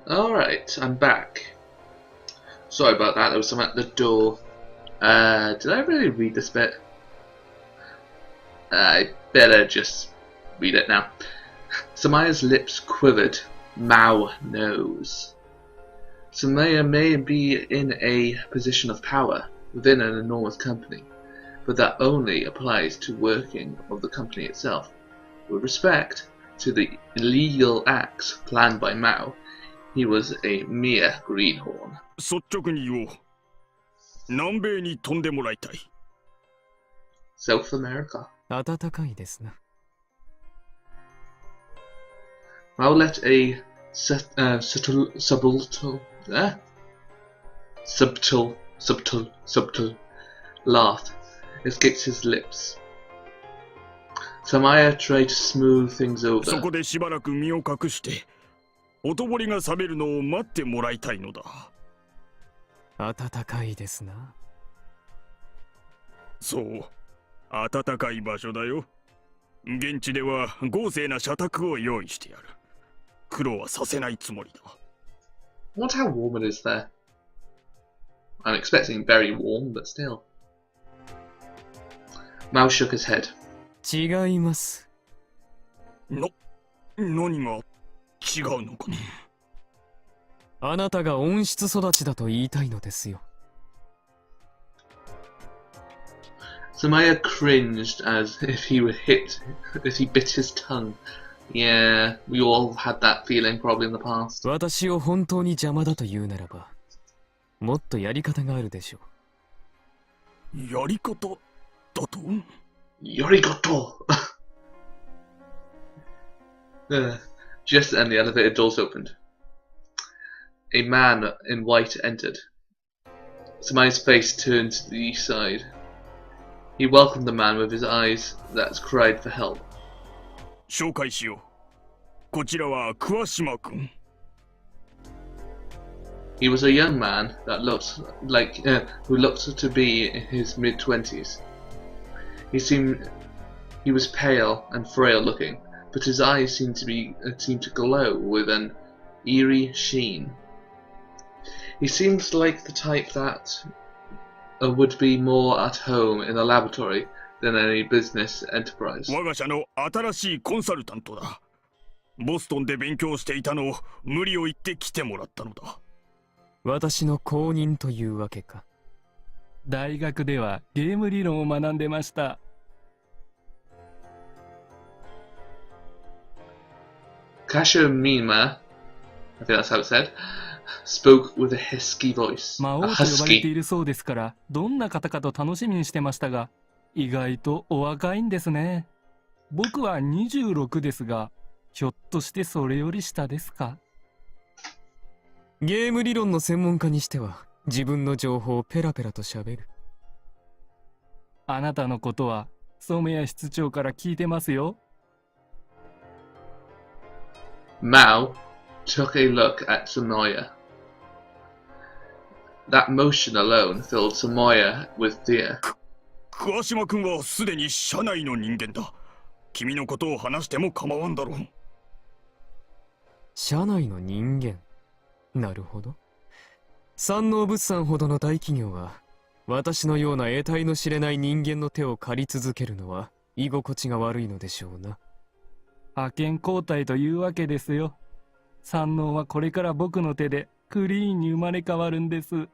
Alright, I'm back. Sorry about that, there was someone at the door. Did I really read this bit? I better just read it now. Samaya's lips quivered. Mao knows. Samaya may be in a position of power within an enormous company, but that only applies to working of the company itself. With respect to the illegal acts planned by Mao, he was a mere greenhorn. 率直に言おう。南米に飛んでもらいたい。South America. 暖かいですな。Mao let a subtle laugh escape his lips. Samaya tried to smooth things over. そこでしばらく身を隠して、おとぼりが冷めるのを待ってもらいたいのだ。暖かいですな。そう、暖かい場所だよ。現地では豪勢な社宅を用意してやる。苦労はさせないつもりだ。I wonder how warm it is there. I'm expecting very warm, but still. Mao shook his head. 違います。何が違うのかね。あなたが温室育ちだと言いたいのですよ。Samaya cringed as if he bit his tongue. Yeah, we all had that feeling probably in the past. 私を本当に邪魔だと言うならば、もっとやり方があるでしょう。やり方だと？Yorigoto! Just then the elevator doors opened. A man in white entered. Samaya's face turned to the east side. He welcomed the man with his eyes that cried for help. 紹介しよう。こちらは桑島君。He was a young man that who looked to be in his mid-20s. He was pale and frail looking, but his eyes seemed to glow with an eerie sheen. He seemed like the type that would be more at home in a laboratory than any business enterprise. 我が社の新しいコンサルタントだ。ボストンで勉強していたのを無理を言って来てもらったのだ。私の後任というわけか。大学ではゲーム理論を学んでました。Kashomima, I think that's how it's said, spoke with a husky voice. 魔王と呼ばれているそうですから、どんな方かと楽しみにしてましたが、意外とお若いんですね。僕は26ですが、ひょっとしてそれより下ですか？ゲーム理論の専門家にしては、自分の情報をペラペラと喋る。あなたのことは、染谷室長から聞いてますよ。Mao took a look at Samoya. That motion alone filled Samoya with fear. 桑島君はすでに社内の人間だ。君のことを話しても構わんだろう。社内の人間。なるほど。山王物産ほどの大企業は、私のような得体の知れない人間の手を借り続けるのは居心地が悪いのでしょうな。派遣交代というわけですよ。山王はこれから僕の手でクリーンに生まれ変わるんです。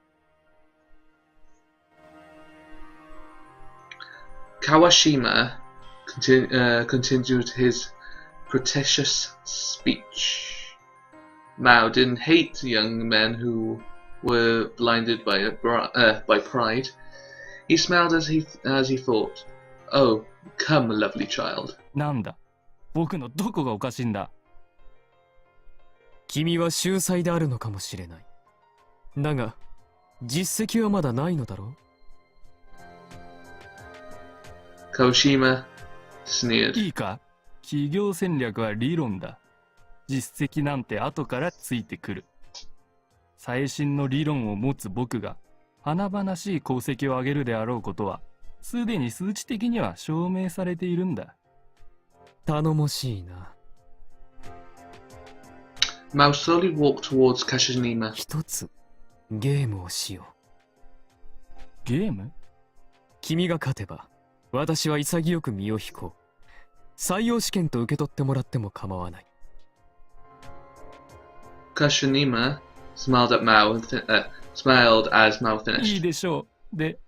Kawashima continued his pretentious speech. Mao didn't hate young men who were blinded by pride. He smiled as he thought, "Oh, come, lovely child." なんだ、僕のどこがおかしいんだ。君は秀才であるのかもしれない。だが、実績はまだないのだろう。Kawashima sneered. いいか、企業戦略は理論だ。実績なんて後からついてくる。最新の理論を持つ僕が華々しい功績を上げるであろうことは、すでに数値的には証明されているんだ。頼もしいな。Mao slowly walked towards Kashinima. 一つゲームをしよう。ゲーム？君が勝てば私は潔く身を引こう。採用試験と受け取ってもらっても構わない。Kashinima smiled at Mao and smiled as Mao いい finished. でしょう。で、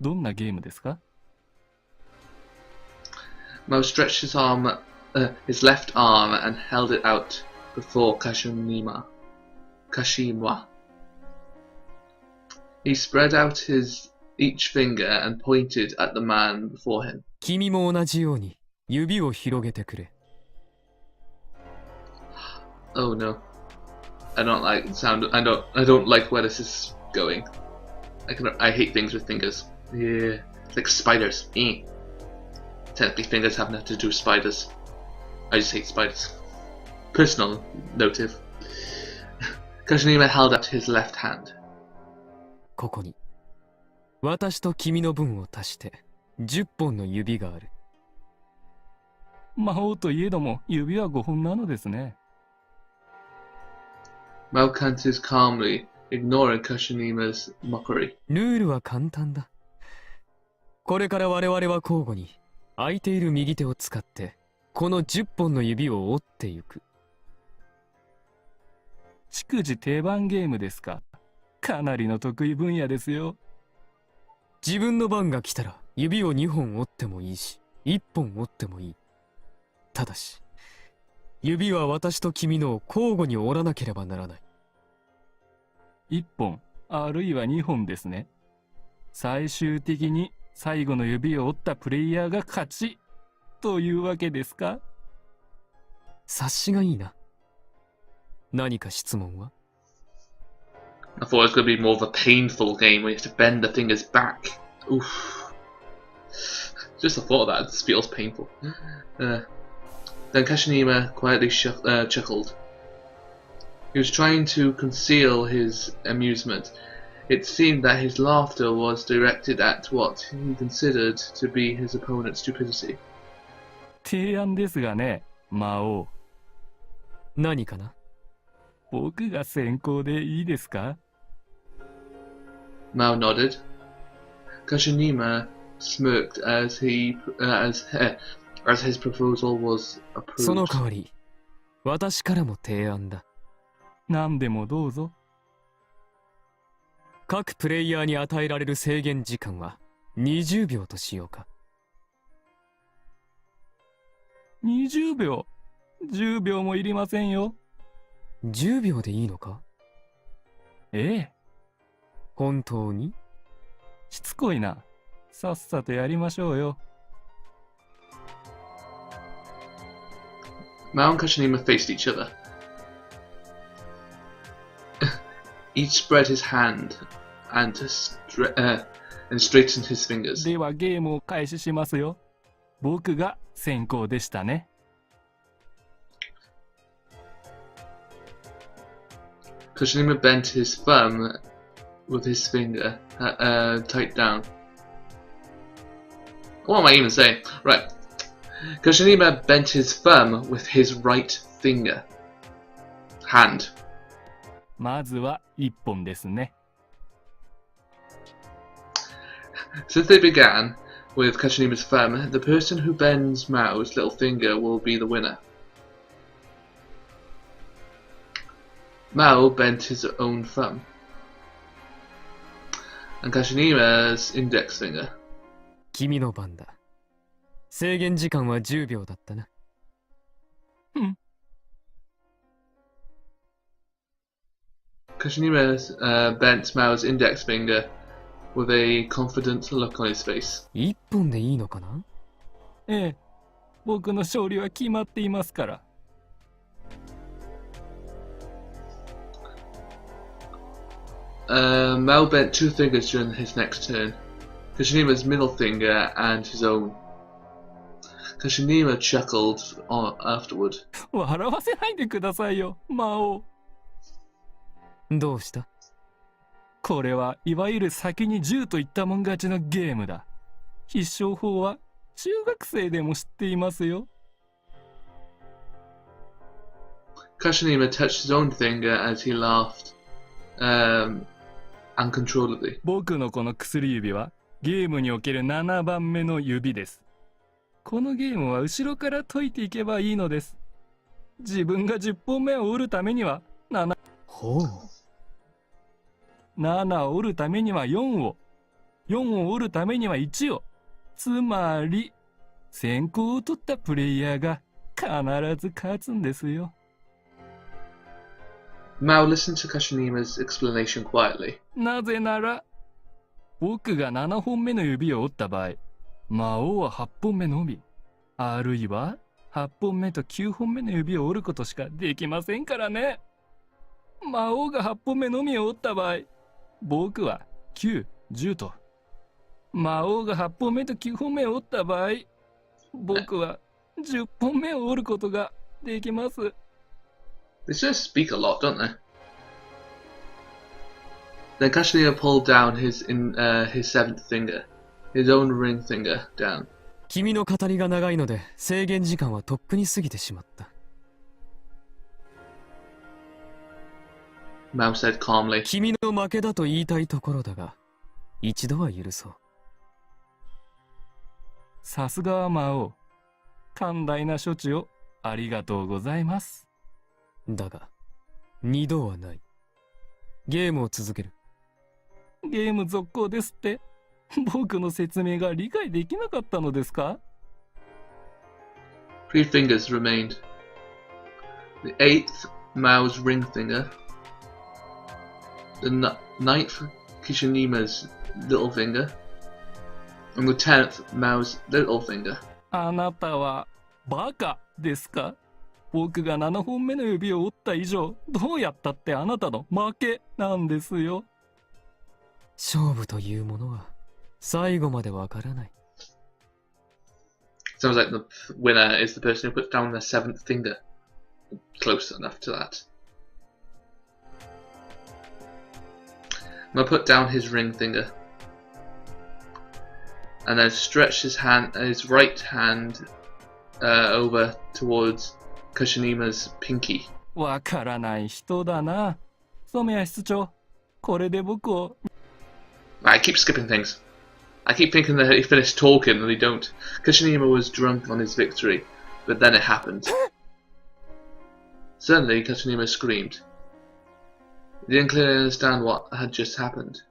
どんなゲームですか？ Mao stretched his left arm and held it out before Kashima. He spread out each finger and pointed at the man before him. 君も同じように指を広げてくれ。Oh no. I don't like the sound. I don't like where this is going. I hate things with fingers. Yeah. It's like spiders. Technically fingers have nothing to do with spiders. I just hate spiders. Personal motive. Kashinima held out his left hand. ここに私と君の分を足して10本の指がある。魔王といえども指は5本なのですね。Mao counted calmly, ignoring Kashinima's mockery. ルールは簡単だ。これから我々は交互に空いている右手を使ってこの10本の指を折ってゆく。逐次定番ゲームですか。かなりの得意分野ですよ。自分の番が来たら指を2本折ってもいいし1本折ってもいい。ただし指は私と君のを交互に折らなければならない。1本あるいは2本ですね。最終的に最後の指を折ったプレイヤーが勝ちというわけですか？察しがいいな。何か質問は？ I thought it was going to be more of a painful game where you have to bend the fingers back. Oof. Just the thought of that just feels painful. Then Kashinima quietly chuckled. He was trying to conceal his amusement. It seemed that his laughter was directed at what he considered to be his opponent's stupidity. 提案ですがね、魔王。何かな？僕が先行でいいですか？ Mao nodded. Kashinima smirked as his proposal was その approved. 代わり私からも提案だ。何でもどうぞ。各プレイヤーに与えられる制限時間は20秒としようか。20秒。10秒もいりませんよ。10秒でいいのか？ええ。本当に？しつこいな。さっさとやりましょうよ。Mao and Kashinima faced each other. Each spread his hand and straightened his fingers. ではゲームを開始しますよ。僕が先行でしたね。Kashinima bent his thumb with his finger tight down. What am I even saying? Right. Kashinima bent his thumb with his right finger. Hand. まずは1本ですね。Since they began with Kashinima's thumb, the person who bends Mao's little finger will be the winner. Mao bent his own thumb. And Kashinima's index finger. 君の番だ。制限時間は10秒だったな。Kashinima bent Mao's index finger with a confident look on his face. 1本でいいのかな？ええ。僕の勝利は決まっていますから。Mao bent two fingers during his next turn. Kashinima's middle finger and his own. Kashinima chuckled afterward. 笑わせないでくださいよ、魔王。どうした？これはいわゆる先に10といったもん勝ちのゲームだ。必勝法は中学生でも知っていますよ。Kashinima touched his own finger as he laughed, uncontrollably. 僕のこの薬指はゲームにおける7番目の指です。このゲームは後ろから解いていけばいいのです。自分が10本目を折るためにはほう。 7を折るためには4を、4を折るためには1を。つまり、先行を取ったプレイヤーが必ず勝つんですよ。Mao listened to Kashinima's explanation quietly. なぜなら、僕が7本目の指を折った場合、魔王は8本目のみ、あるいは8本目と9本目の指を折ることしかできませんからね。魔王が8本目のみを折った場合、僕は9、10と。魔王が8本目と9本目を折った場合、僕は10本目を折ることができます。They just speak a lot, don't they? Then Kashinima pulled down his seventh finger, his own ring finger, down. 君の語りが長いので制限時間はとっくに過ぎてしまった。Mao said calmly. 君の負けだと言いたいところだが、一度は許そう。さすがは魔王。寛大な処置をありがとうございます。だが、二度はない。ゲームを続ける。ゲーム続行ですって。僕の説明が理解できなかったのですか？ Three fingers remained. The eighth, Mao's ring finger. The ninth, Kishinima's little finger. And the 10th, Mao's little finger. あなたはバカですか？僕が7本目の指を折った以上、どうやったってあなたの負けなんですよ。勝負というものは最後までわからない。Sounds like the winner is the person who puts down their seventh finger. Close enough to that. Mao put down his ring finger. And then stretched his right hand over towards Kashinima's pinky. わからない人だな。染谷室長、これで僕を。I keep skipping things. I keep thinking that he finished talking and they don't. Kashinima was drunk on his victory, but then it happened. Suddenly, Kashinima screamed. He didn't clearly understand what had just happened.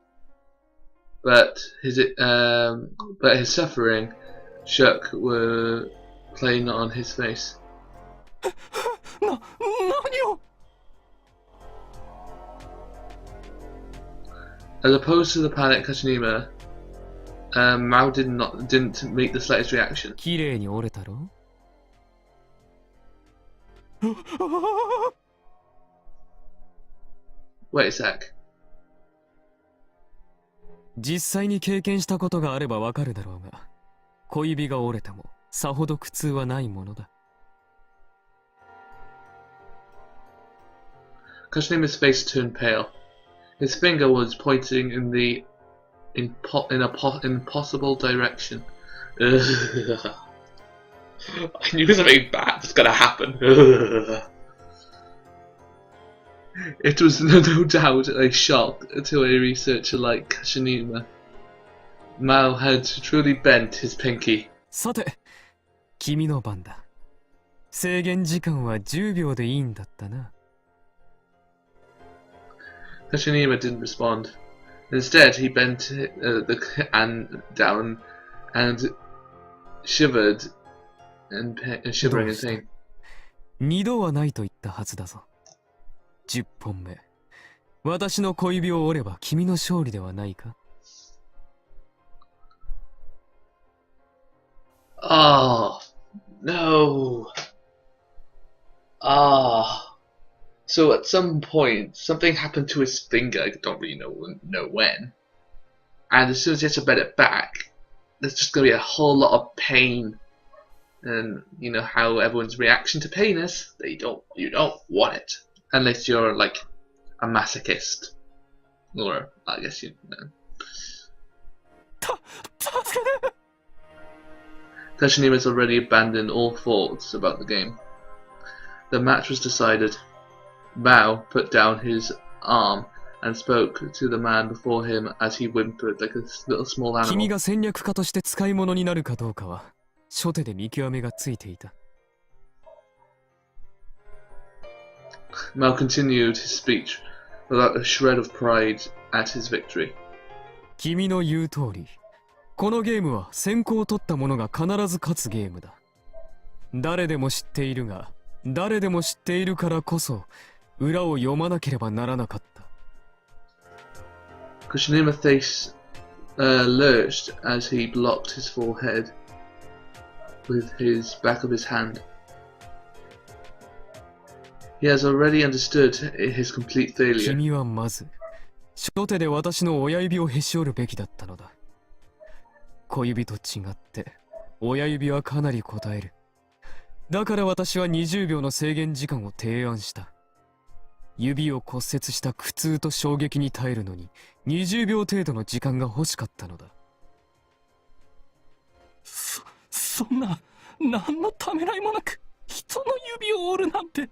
But his suffering shock were playing on his face. 何を As opposed to the panic Kashinima, Mao didn't make the slightest reaction. 綺麗に折れたろ？ Wait a sec. 実際に経験したことがあればわかるだろうが、小指が折れてもさほど苦痛はないものだ。Kashinima's face turned pale. His finger was pointing in the impossible direction. I knew something bad was gonna happen. It was no doubt a shock to a researcher like Kashinima. Mao had truly bent his pinky. さて、君の番だ。制限時間は10秒でいいんだったな。Kashinima didn't respond. Instead, he bent the hand down and shivered shivering in pain. 二度はないと言ったはずだぞ。10本目。私の小指を折れば君の勝利ではないか？ Oh, no. So at some point, something happened to his finger. I don't really know when. And as soon as he has to bend it back, there's just going to be a whole lot of pain. And you know how everyone's reaction to pain is. You don't want it. Unless you're like a masochist. Or, I guess you know. Kashinima's already abandoned all thoughts about the game. The match was decided. Mao put down his arm and spoke to the man before him as he whimpered like a little small 君 animal. が戦略家として使い物になるかどうかは初手で見極めがついていた。 Mao continued his speech without a shred of pride at his victory. 君の言う通り、このゲームは先行を取った者が必ず勝つゲームだ。誰でも知っているが、誰でも知っているからこそ裏を読まなければならなかった。 Kushinima's face lurched as he blocked his forehead with his back of his hand. He has already understood his complete failure. 君はまず初手で私の親指をへし折るべきだったのだ。小指と違って親指はかなり応える。だから私は20秒の制限時間を提案した。指を骨折した苦痛と衝撃に耐えるのに20秒程度の時間が欲しかったのだ。そんな、何のためらいもなく人の指を折るなんて。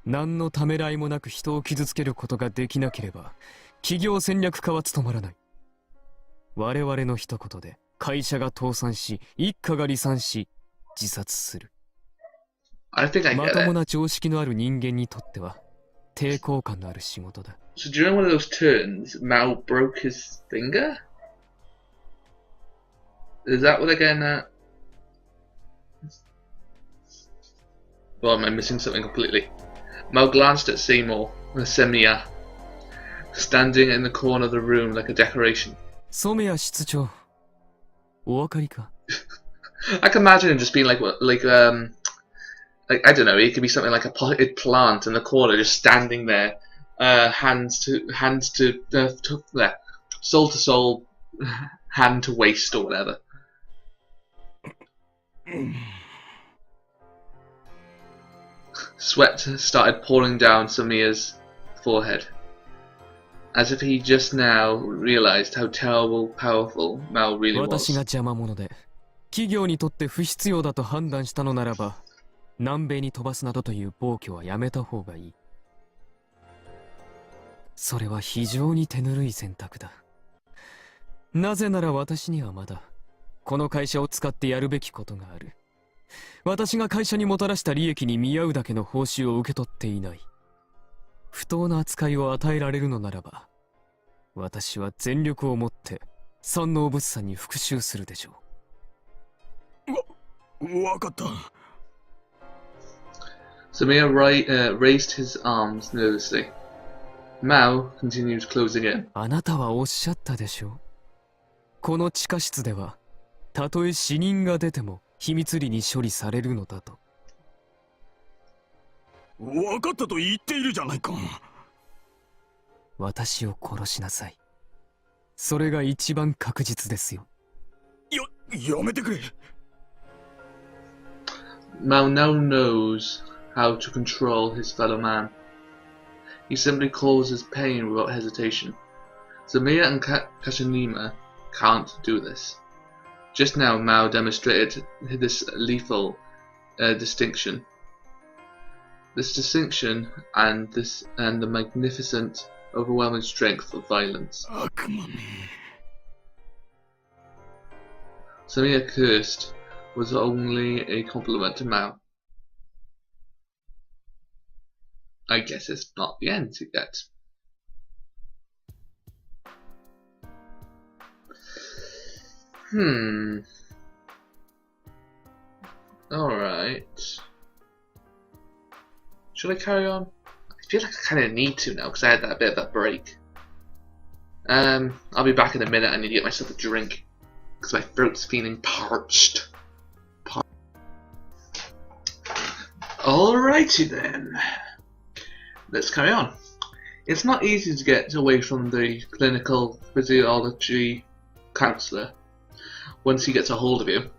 何のためらいもなく人を傷つけることができなければ企業戦略家は務まらない。我々の一言で会社が倒産し一家が離散し自殺する。 I think I ま get とも it. な常識のある人間にとっては抵抗感のある仕事だ。 So during one of those turns, Mao broke his finger? Is that what they're getting at? Well, am I missing something completely? Mao glanced at Seymour and Semiya, standing in the corner of the room like a decoration. 染谷室長、お分かりか？ I can imagine him just being like I don't know, it could be something like a potted plant in the corner, just standing there, hands to there, soul to soul, hand to waist or whatever. Sweat started pouring down Samia's forehead, as if he just now realized how terrible, powerful Mao really 私が was. 邪魔者で企業にとって不必要だと判断したのならば南米に飛ばすなどという暴挙はやめた方がいい。それは非常に手ぬるい選択だ。なぜなら私にはまだこの会社を使ってやるべきことがある。私が会社にもたらした利益に見合うだけの報酬を受け取っていない。不当な扱いを与えられるのならば私は全力をもって山王物産に復讐するでしょう。わかった。Samir raised his arms nervously. Mao continued closing in. あなたはおっしゃったでしょう。この地下室ではたとえ死人が出ても秘密裏に処理されるのだと。わかったと言っているじゃないか。私を殺しなさい。それが一番確実ですよ。やめてくれ。Mao now knows how to control his fellow man. He simply causes pain without hesitation. Samir and Kashinima can't do this. Just now, Mao demonstrated this lethal distinction. This distinction and the magnificent, overwhelming strength of violence. 悪魔め。Samir cursed was only a compliment to Mao. I guess it's not the end yet. Alright. Should I carry on? I feel like I kind of need to now because I had that bit of a break. I'll be back in a minute. I need to get myself a drink because my throat's feeling parched. Alrighty then. Let's carry on. It's not easy to get away from the clinical physiology counsellor once he gets a hold of you.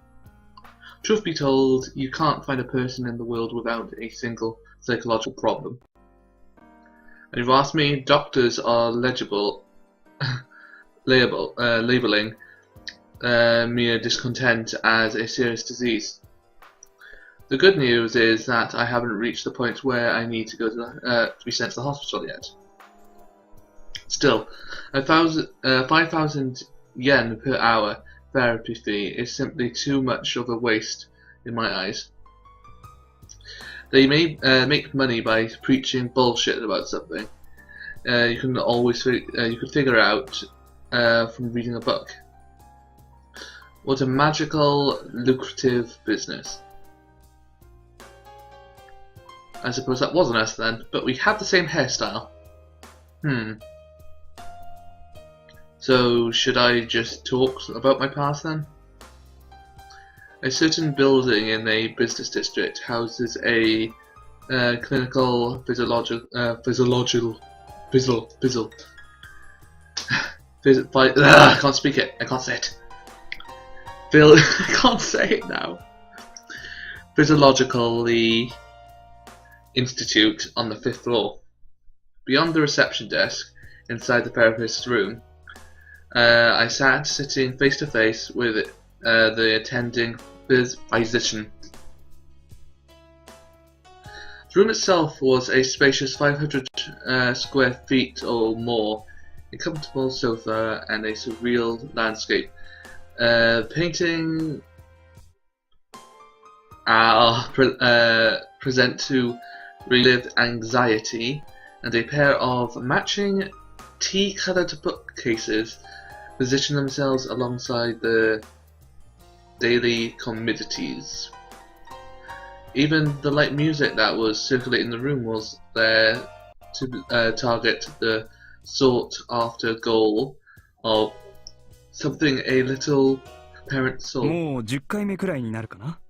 Truth be told, you can't find a person in the world without a single psychological problem. And if you ask me, doctors are labelling mere discontent as a serious disease. The good news is that I haven't reached the point where I need to go to be sent to the hospital yet. Still, 5,000 yen per hour therapy fee is simply too much of a waste in my eyes. They may make money by preaching bullshit about something. You can always you could figure out from reading a book. What a magical, lucrative business. I suppose that wasn't us then, but we had the same hairstyle. So, should I just talk about my past then? A certain building in a business district houses a clinical physiological I can't speak it. I can't say it. I can't say it now. Physiologically Institute on the 5th floor. Beyond the reception desk, inside the therapist's room, I sat sitting face to face with the attending physician. The room itself was a spacious 500 square feet or more, a comfortable sofa and a surreal landscape. Painting present to relive anxiety, and a pair of matching tea-coloured bookcases position themselves alongside the daily commodities. Even the light music that was circulating the room was there to target the sought-after goal of something a little parent soul. もう10回目くらいになるかな。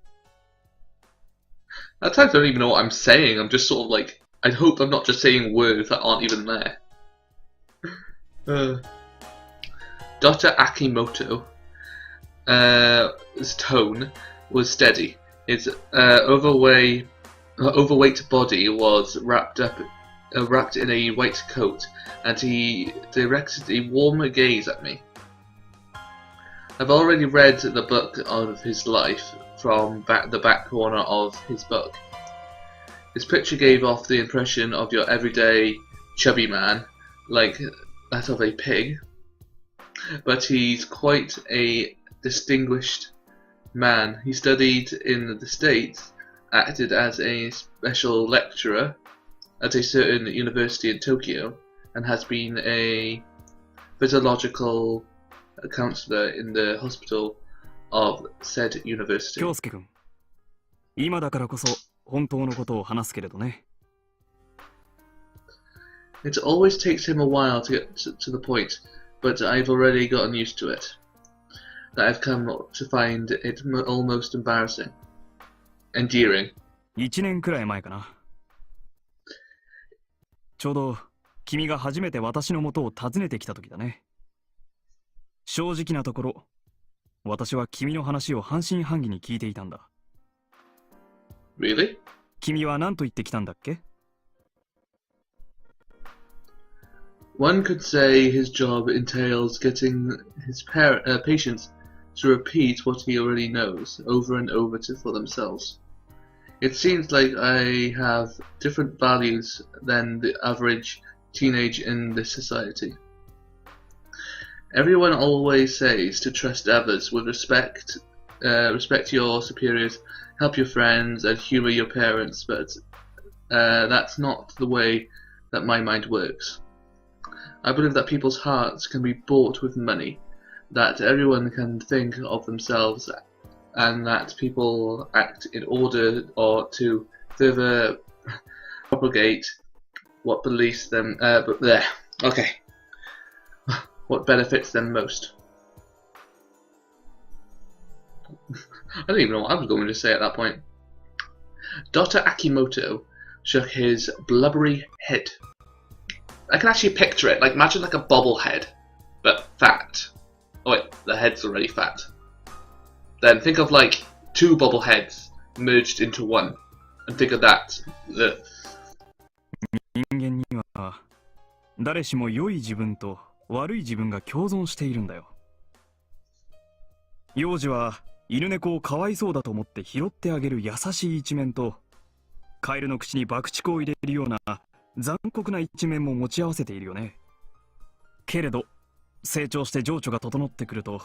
At times I don't even know what I'm saying. I'm just sort of like, I hope I'm not just saying words that aren't even there. Dr. Akimoto's tone was steady. His overweight body was wrapped in a white coat, and he directed a warm gaze at me. I've already read the book of his life from the back corner of his book. His picture gave off the impression of your everyday chubby man, like that of a pig, but he's quite a distinguished man. He studied in the States, acted as a special lecturer at a certain university in Tokyo, and has been a physiological counselor in the hospital of said university. 京介君、今だからこそ本当のことを話すけれどね。 It always takes him a while to get to the point, but I've already gotten used to it. That I've come to find it almost embarrassing. Endearing. 1年くらい前かな。ちょうど君が初めて私の元を訪ねてきた時だね。正直なところ、私は君の話を半信半疑に聞いていたんだ。Really? 君は何と言ってきたんだっけ？ One could say his job entails getting his patients to repeat what he already knows over and over for themselves. It seems like I have different values than the average teenage in this society. Everyone always says to trust others with respect, respect your superiors, help your friends, and humor your parents, but that's not the way that my mind works. I believe that people's hearts can be bought with money, that everyone can think of themselves, and that people act in order or to further propagate what beliefs them. What benefits them most. I don't even know what I was going to say at that point. Dr. Akimoto shook his blubbery head. I can actually picture it. Like, imagine like a bobblehead, but fat. Oh wait, the head's already fat. Then think of like two bobbleheads merged into one, and think of that. 人間には誰しも良い自分と悪い自分が共存しているんだよ。幼児は犬猫をかわいそうだと思って拾ってあげる優しい一面と、カエルの口に爆竹を入れるような残酷な一面も持ち合わせているよね。けれど、成長して情緒が整ってくると、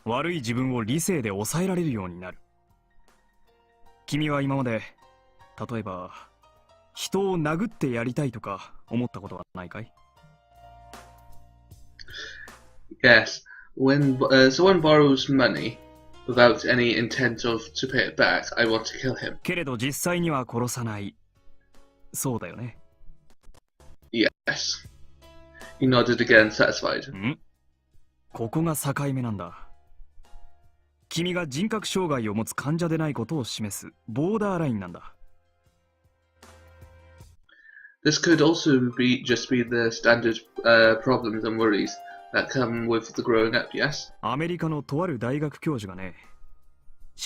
悪い自分を理性で抑えられるようになる。君は今まで、例えば、人を殴ってやりたいとか思ったことはないかい？ Yes. When someone borrows money without any intent of to pay it back, I want to kill him. けれど実際には殺さない。そうだよね。Yes. He nodded again, satisfied. ここが境目なんだ。君が人格障害を持つ患者でないことを示すボーダーラインなんだ。This could also just be the standard problems and worries that come with the growing up, yes? アメリカのとある大学教授がね、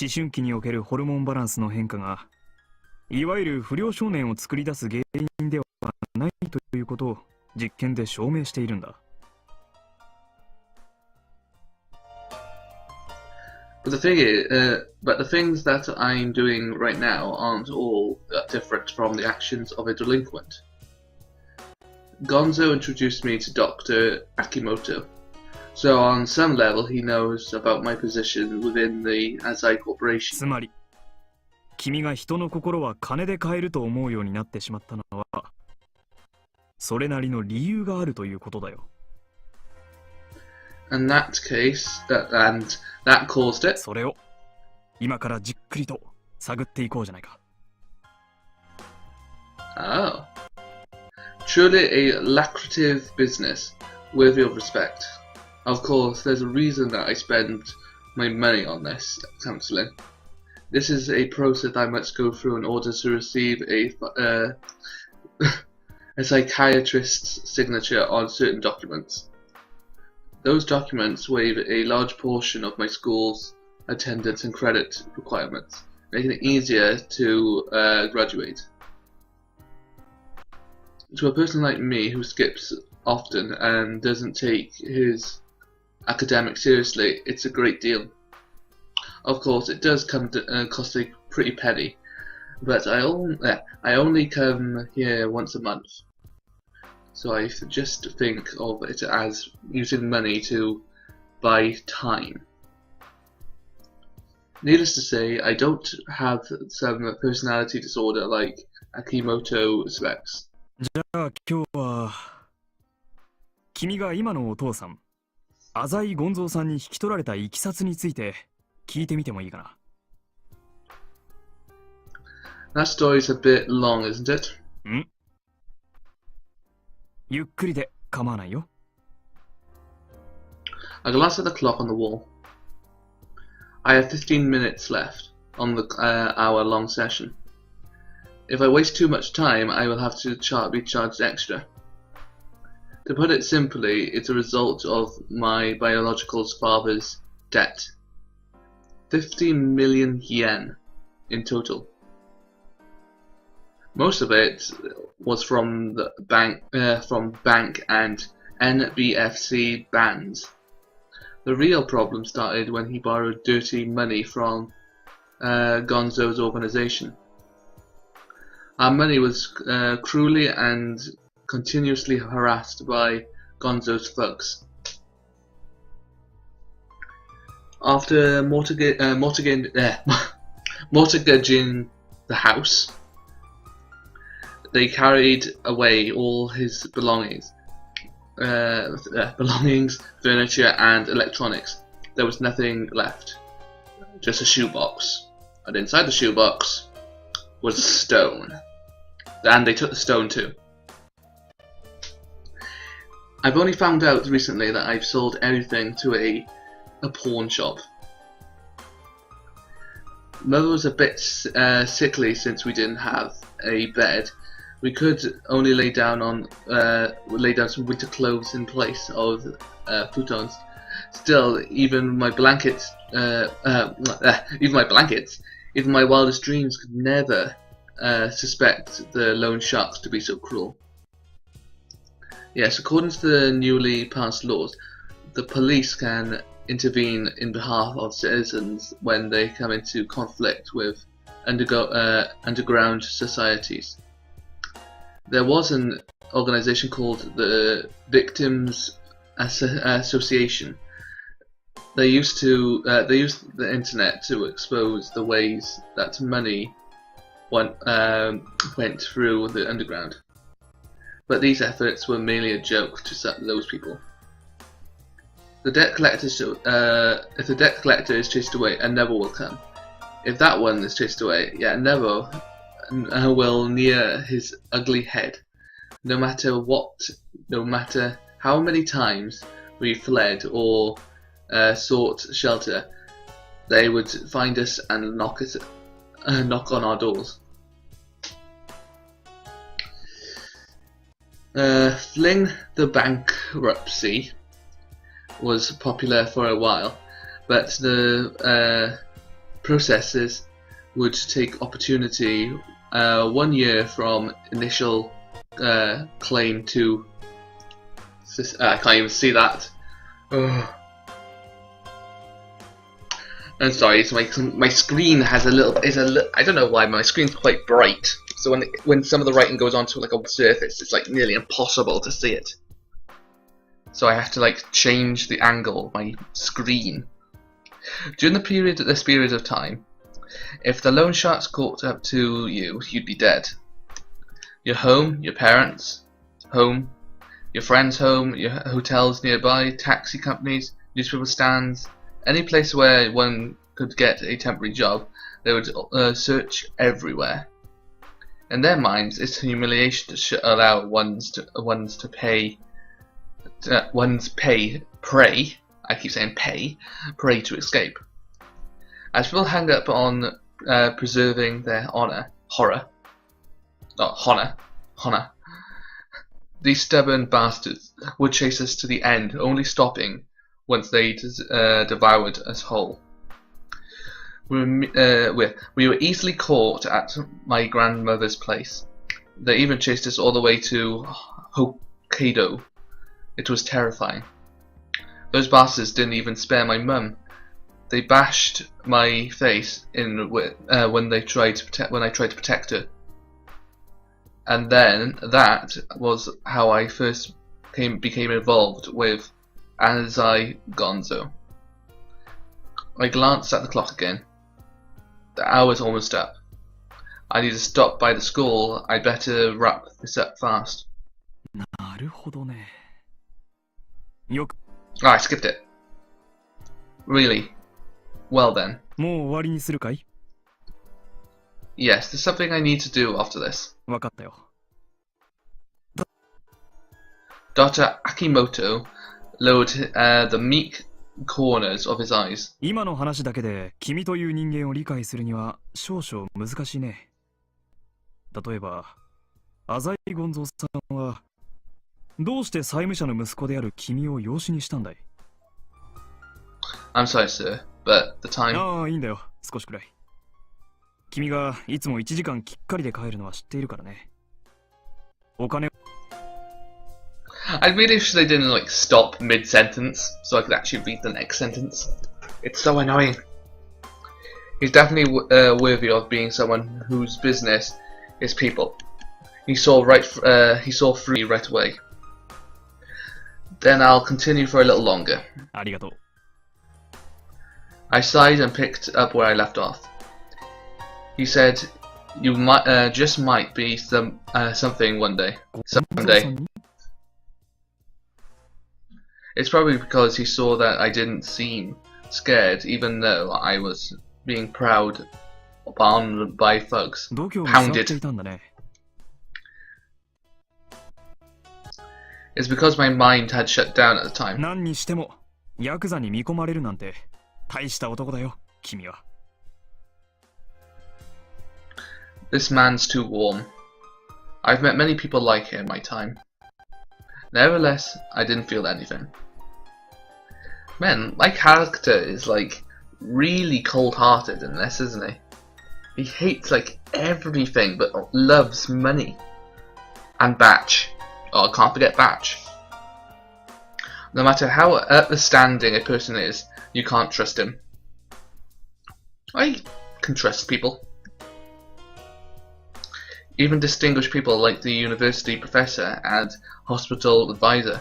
思春期におけるホルモンバランスの変化が、いわゆる不良少年を作り出す原因ではないということを実験で証明しているんだ。But the thing is, but the things that I'm doing right now aren't all that different from the actions of a delinquent. Gonzo introduced me to Dr. Akimoto, so on some level he knows about my position within the Azai Corporation. つまり、君が人の心は金で買えると思うようになってしまったのは、それなりの理由があるということだよ。And that caused it. それを今からじっくりと探っていこうじゃないか。Oh. Truly a lucrative business, worthy of respect. Of course, there's a reason that I spend my money on this counselling. This is a process I must go through in order to receive a psychiatrist's signature on certain documents. Those documents waive a large portion of my school's attendance and credit requirements, making it easier to graduate. To a person like me who skips often and doesn't take his academics seriously, it's a great deal. Of course, it does come to cost a pretty penny, but I only come here once a month. So I just think of it as using money to buy time. Needless to say, I don't have some personality disorder like Akimoto suspects. じゃあ今日は、君が今のお父さん、浅井権蔵さんに引き取られたいきさつについて聞いてみてもいいかな。That story's a bit long, isn't it? ゆっくりで構わないよ。I glanced at the clock on the wall. I have 15 minutes left on the hour-long session. If I waste too much time, I will have to be charged extra. To put it simply, it's a result of my biological father's debt. 15 million yen in total. Most of it was from the bank and NBFC bans. The real problem started when he borrowed dirty money from Gonzo's organization. Our money was cruelly and continuously harassed by Gonzo's thugs. After mortgaging the house, they carried away all his belongings, furniture and electronics. There was nothing left, just a shoebox. And inside the shoebox was stone. And they took the stone too. I've only found out recently that I've sold everything to a pawn shop. Mother was a bit sickly since we didn't have a bed. We could only lay down some winter clothes in place of futons. Still, even my wildest dreams could never suspect the loan sharks to be so cruel. Yes, according to the newly passed laws, the police can intervene in behalf of citizens when they come into conflict with underground societies. There was an organization called the Victims Association. They used the internet to expose the ways that money went through the underground. But these efforts were merely a joke to those people. The debt collector, if the debt collector is chased away, another will come. If that one is chased away, yet another will near his ugly head. No matter how many times we fled or sought shelter, they would find us and knock on our doors. Fling the bankruptcy was popular for a while, but the processes would take opportunity 1 year from initial claim to. I can't even see that. Oh. I'm sorry. It's my screen has I don't know why my screen's quite bright. So when some of the writing goes onto like a surface, it's like nearly impossible to see it. So I have to like change the angle of my screen. During this period of time, if the loan sharks caught up to you, you'd be dead. Your home, your parents' home, your friends' home, your hotels nearby, taxi companies, newspaper stands, any place where one could get a temporary job, they would search everywhere. In their minds, it's humiliation to allow one's pay. Prey. I keep saying prey to escape. As people hang up on preserving their honor, these stubborn bastards would chase us to the end, only stopping once they devoured us whole. We were easily caught at my grandmother's place. They even chased us all the way to Hokkaido. It was terrifying. Those bastards didn't even spare my mum. They bashed my face in when I tried to protect her. And then that was how I first became involved with Anzai Gonzo. I glanced at the clock again. The hour's almost up. I need to stop by the school. I'd better wrap this up fast. なるほどね。よく。Oh, I skipped it. Really? Well then. もう終わりにするかい? Yes, there's something I need to do after this. わかったよ。Dr. Akimoto lowered the meek corners of his eyes. 今の話だけで君という人間を理解するには少々難しいね。例えば、浅井ゴンゾさんはどうして債務者の息子である君を養子にしたんだい? I'm sorry, sir, but the time... ああ、いいんだよ。少しくらい。君がいつも1時間きっかりで帰るのは知っているからね。お金を I really wish they didn't like stop mid-sentence so I could actually read the next sentence. It's so annoying. He's definitely worthy of being someone whose business is people. He saw through me right away. Then I'll continue for a little longer. ありがとう。I sighed and picked up where I left off. He said, "You might just might be something one day. Someday." It's probably because he saw that I didn't seem scared, even though I was being prowled upon by thugs. Pounded. It's because my mind had shut down at the time. 何にしてもヤクザに見込まれるなんて大した男だよ、君は。This man's too warm. I've met many people like him in my time. Nevertheless, I didn't feel anything. Man, my character is like really cold-hearted in this, isn't he? He hates like everything but loves money. And Batch. Oh, I can't forget Batch. No matter how upstanding a person is, You can't trust him. I can trust people. Even distinguished people like the university professor and hospital advisor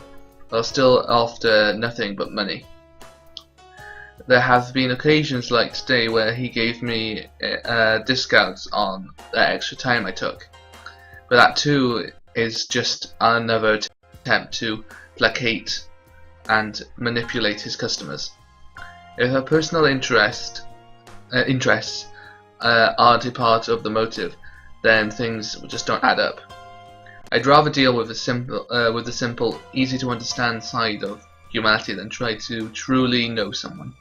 are still after nothing but money. There have been occasions like today where he gave me discounts on the extra time I took, but that too is just another attempt to placate and manipulate his customers. If her personal interests aren't a part of the motive, then things just don't add up. I'd rather deal with the simple, easy to understand side of humanity than try to truly know someone.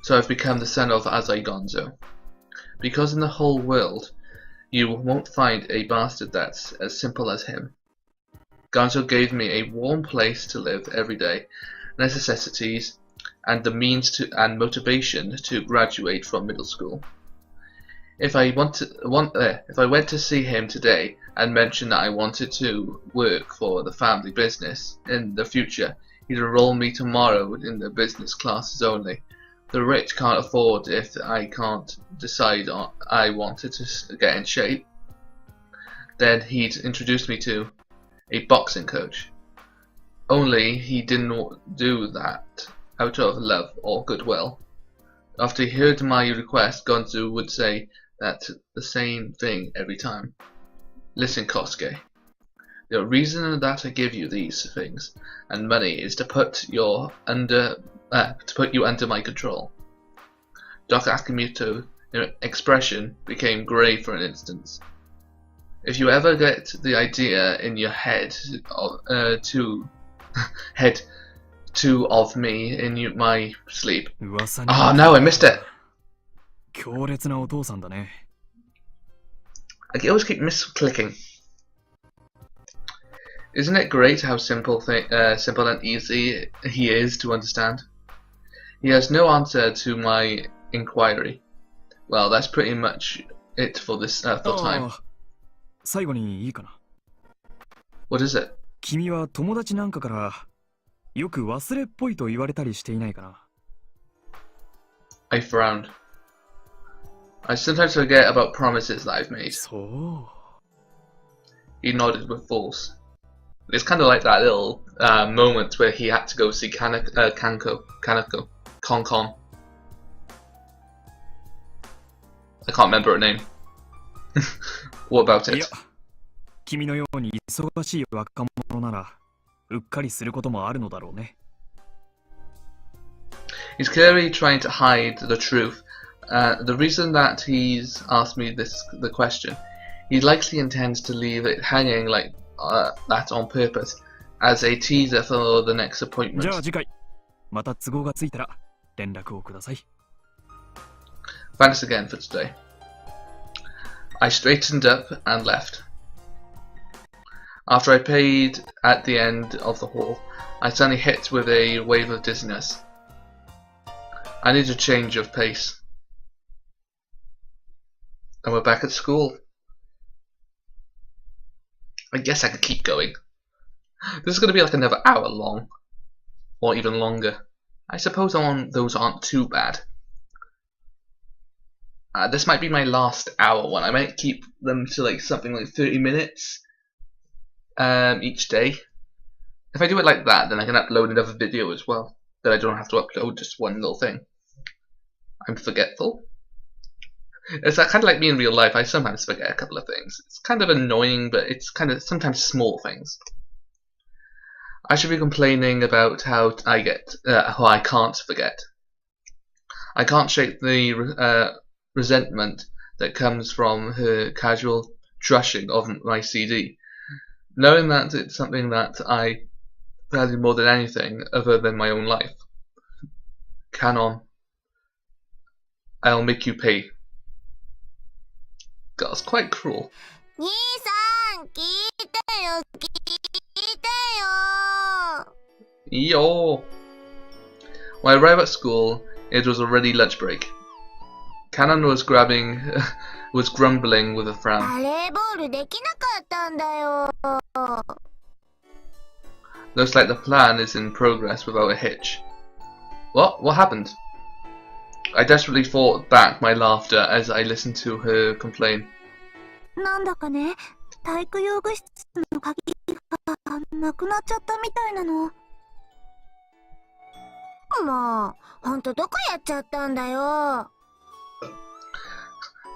So I've become the son of Azai Gonzo. Because in the whole world, you won't find a bastard that's as simple as him. Gonzo gave me a warm place to live every day, necessities, and the means and motivation to graduate from middle school. If I went to see him today and mentioned that I wanted to work for the family business in the future, he'd enroll me tomorrow in the business classes only. The rich can't afford if I can't decide on I wanted to get in shape. Then he'd introduce me to a boxing coach. Only he didn't do that out of love or goodwill. After he heard my request, Gonzo would say that the same thing every time. Listen, Kosuke. The reason that I give you these things and money is to put you under my control. Dr. Akimoto's expression became grave for an instant. If you ever get the idea in your head of me in my sleep. Oh no, I missed it. 強烈なお父さんだね。I always keep misclicking. Isn't it great how simple and easy he is to understand? He has no answer to my inquiry. Well, that's pretty much it for this for time. 最後にいいかな。What is it? 君は友達なんかからよく忘れっぽいと言われたりしていないかな。I frowned. I sometimes forget about promises that I've made. そう。He nodded with force. It's kind of like that little moment where he had to go see Kanko. Con. I can't remember her name. What about いや it? 君のように忙しい若者ならうっかりすることもあるのだろうね。He's clearly trying to hide the truth. The reason that he's asked me the question, he likely intends to leave it hanging like that on purpose, as a teaser for the next appointment. じゃあ次回また都合がついたら連絡をください。Thanks again for today. I straightened up and left. After I paid at the end of the hall, I suddenly hit with a wave of dizziness. I need a change of pace. And we're back at school. I guess I could keep going. This is going to be like another hour long. Or even longer. I suppose those aren't too bad. This might be my last hour one. I might keep them to like something like 30 minutes each day. If I do it like that, then I can upload another video as well. Then I don't have to upload just one little thing. I'm forgetful. It's kind of like me in real life. I sometimes forget a couple of things. It's kind of annoying, but it's kind of sometimes small things. I should be complaining about how I can't forget. I can't shake the resentment that comes from her casual trushing of my CD, knowing that it's something that I value more than anything other than my own life. Canon, I'll make you pay. God, it's quite cruel. 兄さん、聞いてよ、聞いてよ。 Yo! When I arrived at school, it was already lunch break. Canon was grumbling with a バ frown. レーボールできなかったんだよ。 Looks like the plan is in progress without a hitch. What? What happened? I desperately fought back my laughter as I listened to her complain. なんだかね、体育用具室の鍵がなくなっちゃったみたいなの。もう、ほんとどこやっちゃったんだよ。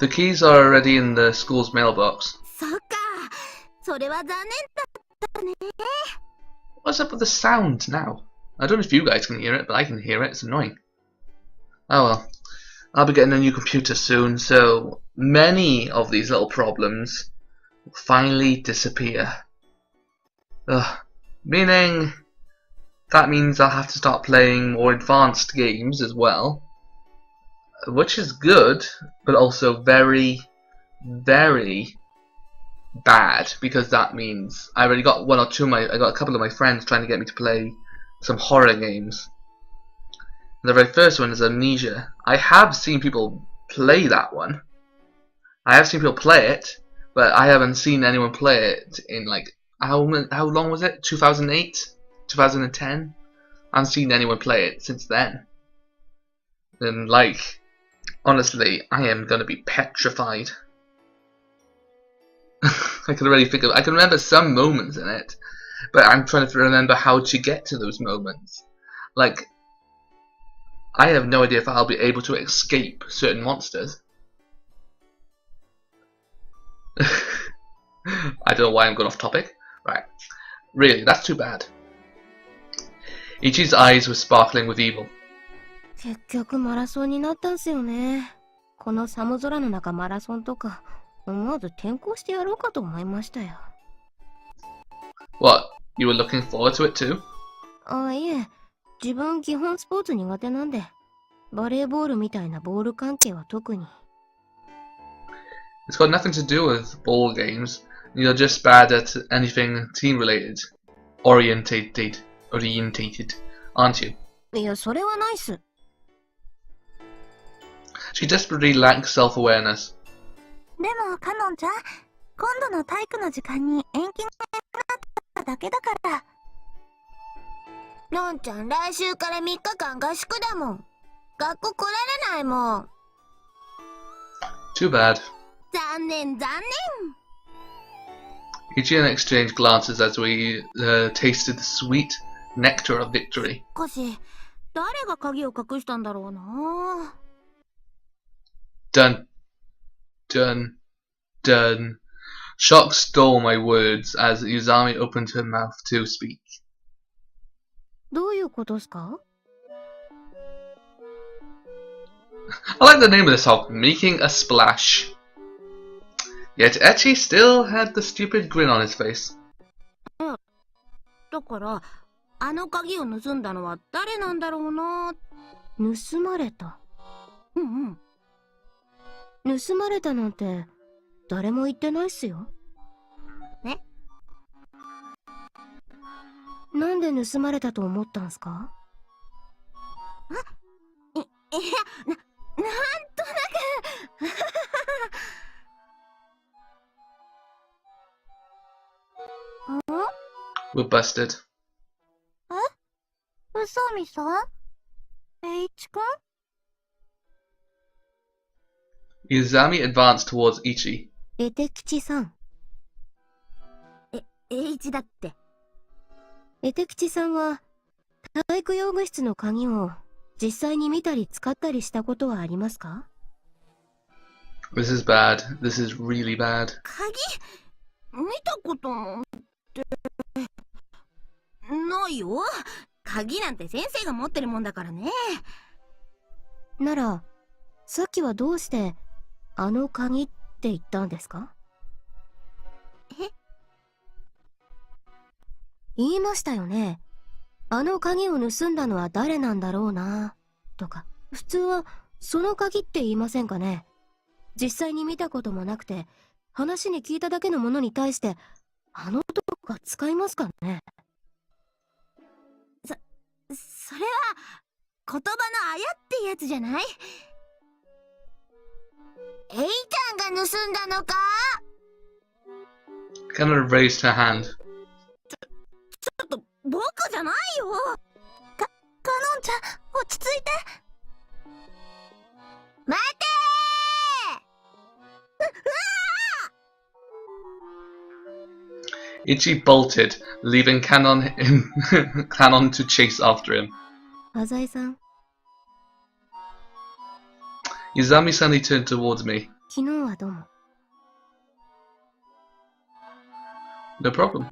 The keys are already in the school's mailbox. そっか、それは残念だったね。What's up with the sound now? I don't know if you guys can hear it, but I can hear it. It's annoying. Oh well. I'll be getting a new computer soon, so many of these little problems will finally disappear. Ugh. Meaning, that means I'll have to start playing more advanced games as well. Which is good, but also very, very bad, because that means I already got I got a couple of my friends trying to get me to play some horror games. The very first one is Amnesia. I have seen people play that one. I have seen people play it, but I haven't seen anyone play it in like how long was it? 2008, 2010. I haven't seen anyone play it since then. And like, honestly, I am gonna be petrified. I can remember some moments in it, but I'm trying to remember how to get to those moments. Like, I have no idea if I'll be able to escape certain monsters. I don't know why I'm going off topic. Right. Really, that's too bad. Ichi's eyes were sparkling with evil. 結局マラソンになったんすよね。この寒空の中マラソンとか、思わず転校してやろうかと思いましたよ。What? You were looking forward to it too? あ、いえ。自分基本スポーツ苦手なんで、バレーボールみたいなボール関係は特に。It's got nothing to do with ball games. You're just bad at anything team related. Orientated, aren't you? いや、それはないっす。She desperately lacks self-awareness. でも、カノンちゃん、今度の体育の時間に延期になっただけだから。のんちゃん、来週から3日間合宿だもん。学校来られないもん。Too bad. 残念残念。Ichi and I exchanged glances as we tasted the sweet nectar of victory. しかし、誰が鍵を隠したんだろうな。Dun, dun, dun. Shock stole my words as Yuzami opened her mouth to speak. どういうことっすか？ I like the name of this song, Making a Splash. Yet Ecchi still had the stupid grin on his face. だから、あの鍵を盗んだのは誰なんだろうな。盗まれた。うんうん。盗まれたなんて、誰も言ってないっすよ。え？なんで盗まれたと思ったんすか？いや、なんとなく。We're busted. え？宇佐美さん？栄一くん？ Yuzami advanced towards Ichi. エテ吉さん。栄一だって。エテ吉さんは、体育用具室の鍵を実際に見たり使ったりしたことはありますか？ This is bad. This is really bad. 鍵見たことってないよ。鍵なんて先生が持ってるもんだからね。ならさっきはどうしてあの鍵って言ったんですか？え？言いましたよね。あの鍵を盗んだのは誰なんだろうなとか。普通はその鍵って言いませんかね。実際に見たこともなくて話に聞いただけのものに対してあのとか使いますかね。それは言葉のあやってやつじゃない？エイちゃんが盗んだのかKanna raised her hand. ちょっと僕じゃないよ。カノンちゃん、落落ち着いて。待てー。 Ichi bolted, leaving Canon to chase after him. 浅井さん、 Izami suddenly turned towards me. 昨日はどうも。 No problem.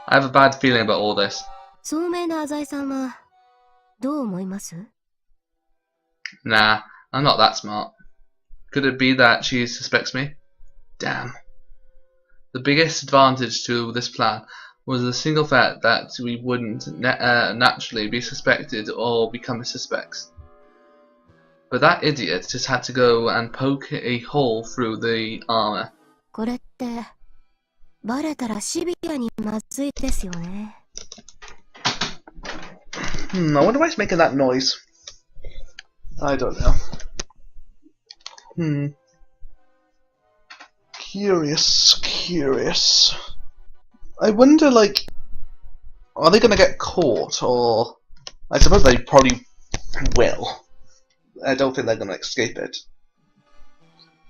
I have a bad feeling about all this. 聡明な浅井さんはどう思います？ Nah, I'm not that smart. Could it be that she suspects me? Damn. The biggest advantage to this plan was the single fact that we wouldn't naturally be suspected or become suspects. But that idiot just had to go and poke a hole through the armor. これってバレたらシビアにまずいですよね。 I wonder why he's making that noise. I don't know. Curious. I wonder, like, are they gonna get caught, or... I suppose they probably will. I don't think they're gonna escape it.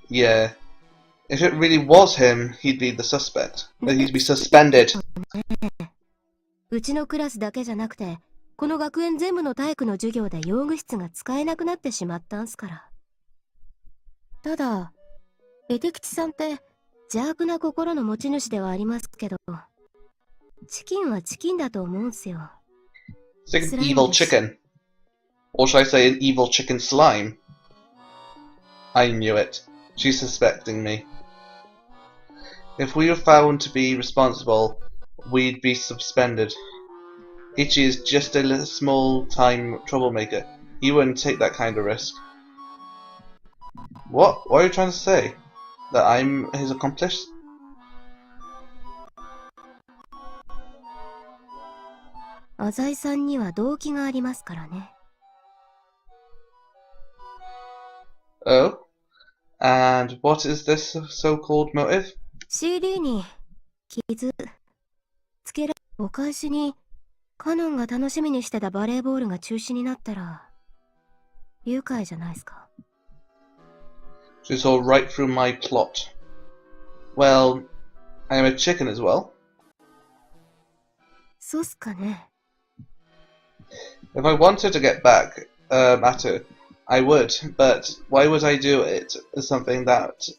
Yeah. If it really was him, he'd be the suspect. He'd be suspended. うちのクラスだけじゃなくて、この学園全部の体育の授業で用具室が使えなくなってしまったんすから。ただ、エテ吉さんって邪悪な心の持ち主ではありますけど、チキンはチキンだと思うんすよ。 It's like an evil chicken. Or should I say an evil chicken slime? I knew it. She's suspecting me. If we were found to be responsible, we'd be suspended. Ichi is just a little small-time troublemaker. He wouldn't take that kind of risk. What? What are you trying to say? That I'm his accomplice? Azaiさんには動機がありますからね。 Oh? And what is this so-called motive? CD に傷つけらお返しにカノンが楽しみにしてたバレーボールが中止になったら愉快じゃないですか。 She saw right through my plot. Well, I am a chicken as well. そうっすかね。 If I wanted to get back at her, I would, but why would I do it as something that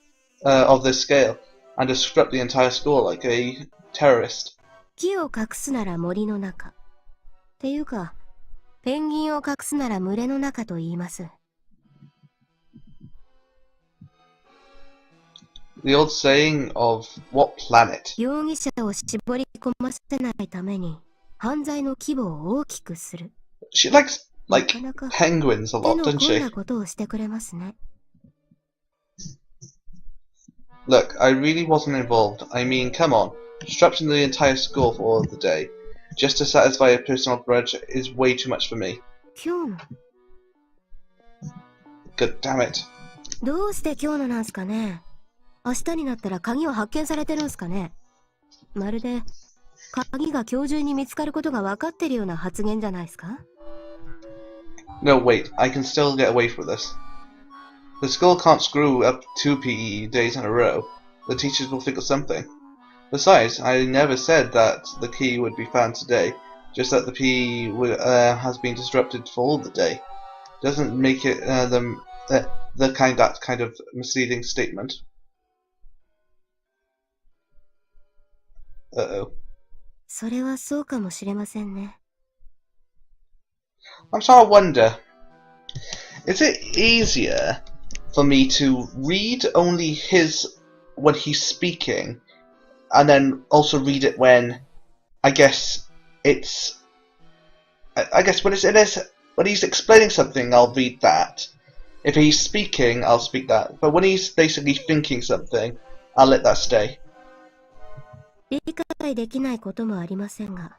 of this scale and disrupt the entire school like a terrorist? 木を隠すなら森の中。っていうか、ペンギンを隠すなら群れの中と言います。 The old saying of what planet? 容疑者を絞り込ませないために犯罪の規模を大きくする。 She likes like なかなか penguins a 手 lot, の doesn't 込んだ she? ことをしてくれますね。 Look, I really wasn't involved. I mean, come on. Disrupting the entire school for the day, just to satisfy a personal grudge, is way too much for me. 今日の God damn it. どうして今日のなんすかね。明日になったら鍵を発見されてるんすかね。まるで鍵が今日中に見つかることが分かってるような発言じゃないですか。 No, wait, I can still get away from this. The school can't screw up 2 PE days in a row. The teachers will think of something. Besides, I never said that the key would be found today, just that the PE has been disrupted for all the day. Doesn't make it that kind of misleading statement. Uh-oh. それはそうかもしれませんね。 I'm starting to wonder, is it easier for me to read only when he's speaking, and then also read it when, I guess when he's explaining something, I'll read that. If he's speaking, I'll speak that. But when he's basically thinking something, I'll let that stay. 理解できないこともありませんが、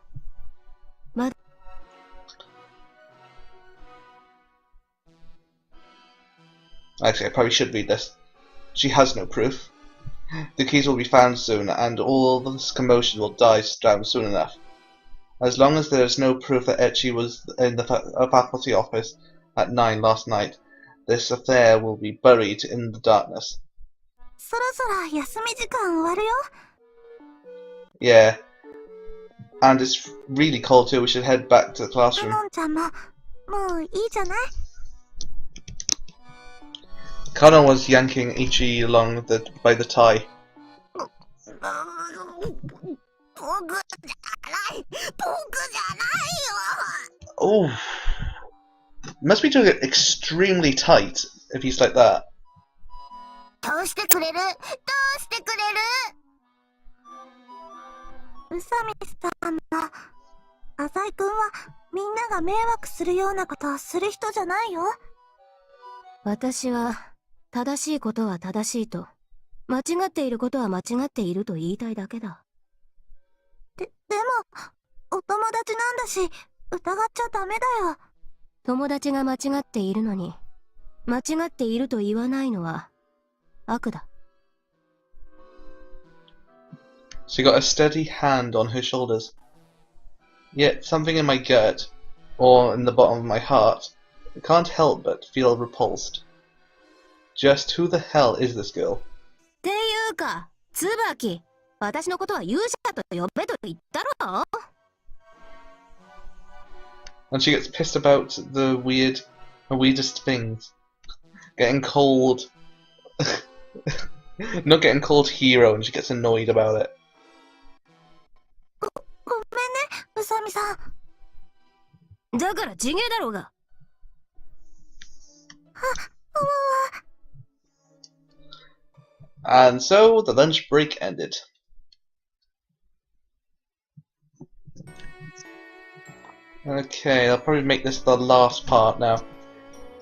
まだ Actually, I probably should read this. She has no proof. The keys will be found soon, and all this commotion will die down soon enough. As long as there is no proof that Ecchi was in the faculty office at 9 last night, this affair will be buried in the darkness. そろそろ休み時間終わるよ。Yeah. And it's really cold too. We should head back to the か classroom. のんちゃんも、もういいじゃない？ Connor was yanking Ichi along by the tie. 僕じゃない！僕じゃないよ！ Oh. Must be doing it extremely tight if he's like that. どうしてくれる？どうしてくれる？宇佐美さんも、浅井くんはみんなが迷惑するようなことをする人じゃないよ。私は、正しいことは正しいと、間違っていることは間違っていると言いたいだけだ。でも、お友達なんだし、疑っちゃダメだよ。友達が間違っているのに、間違っていると言わないのは、悪だ。She got a steady hand on her shoulders. Yet something in my gut, or in the bottom of my heart, can't help but feel repulsed. Just who the hell is this girl? っていうか、椿、私のことは勇者と呼べと言ったろ？ And she gets pissed about the weirdest things. Getting called... not getting called hero, and she gets annoyed about it. ごめんね、宇佐美さん。だから地毛だろうが。And so the lunch break ended. Okay, I'll probably make this the last part now.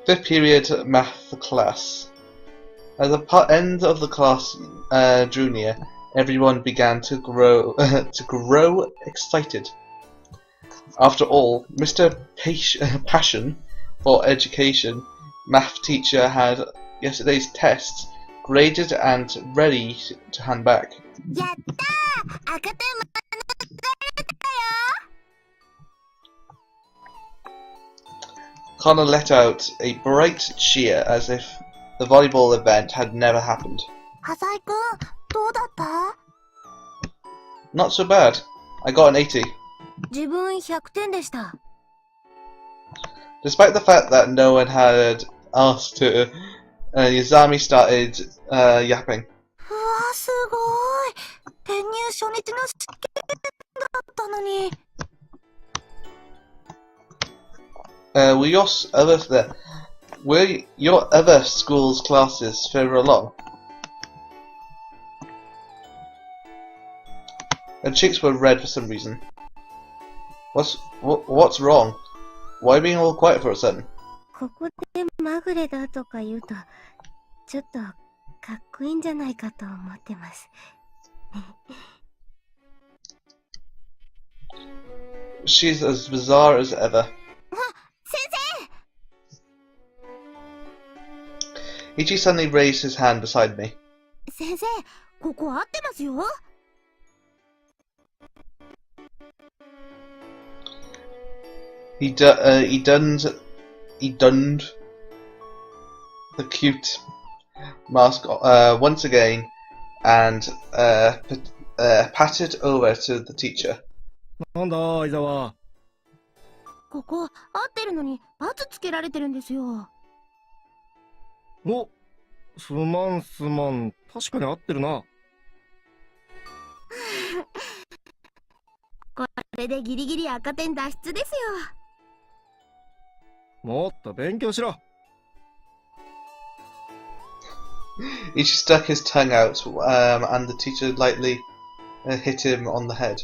5th period math class. At the end of the class drew near, everyone began to grow excited. After all, Mr. Passion for Education, math teacher, had yesterday's tests graded and ready to hand back. やったー！赤点免れたよ！ Connor let out a bright cheer as if the volleyball event had never happened. 浅井くん、どうだった？ Not so bad. I got an 80. 自分100点でした。Despite the fact that no one had asked her, Yazami started yapping. うわ、すごい。転入初日の試験だったのに。Were your other school's classes further along? Her cheeks were red for some reason. What's wrong? Why being all quiet for a sudden? ここでまぐれだとか言うと、ちょっとかっこいいんじゃないかと思ってます。She's as bizarre as ever. 先生！ Ichi suddenly raised his hand beside me. 先生、ここ合ってますよ。He donned the cute mask once again and patted over to the teacher. なんだ、相沢。ここ合ってるのに×つけられてるんですよ。お、すまんすまん。確かに合ってるな。これでギリギリ赤点脱出ですよ。もっと勉強しろ。Ichi stuck his tongue out, and the teacher lightly hit him on the head.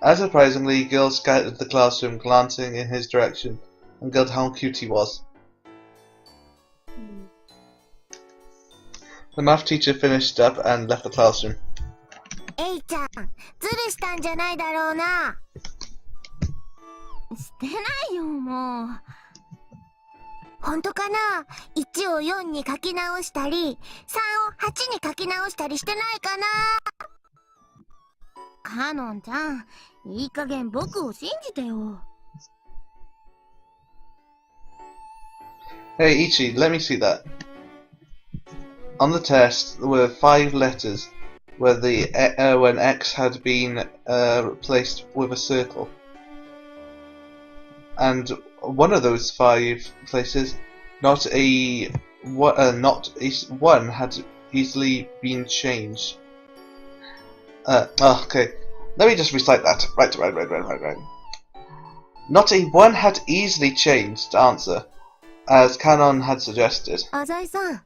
Unsurprisingly, girls scattered the classroom, glancing in his direction, and glad how cute he was. The math teacher finished up and left the classroom. エイちゃん、ズルしたんじゃないだろうな。してないよ、もう。本当かな？ 1 を4に書き直したり、3を8に書き直したりしてないかな？カノンちゃん、いい加減僕を信じてよ。Hey Ichi, let me see that. On the test, there were 5 letters where when X had been replaced with a circle. And one of those 5 places, not a one had easily been changed. Okay, let me just recite that. Right. Not a one had easily changed answer, as Canon had suggested. 浅井さん、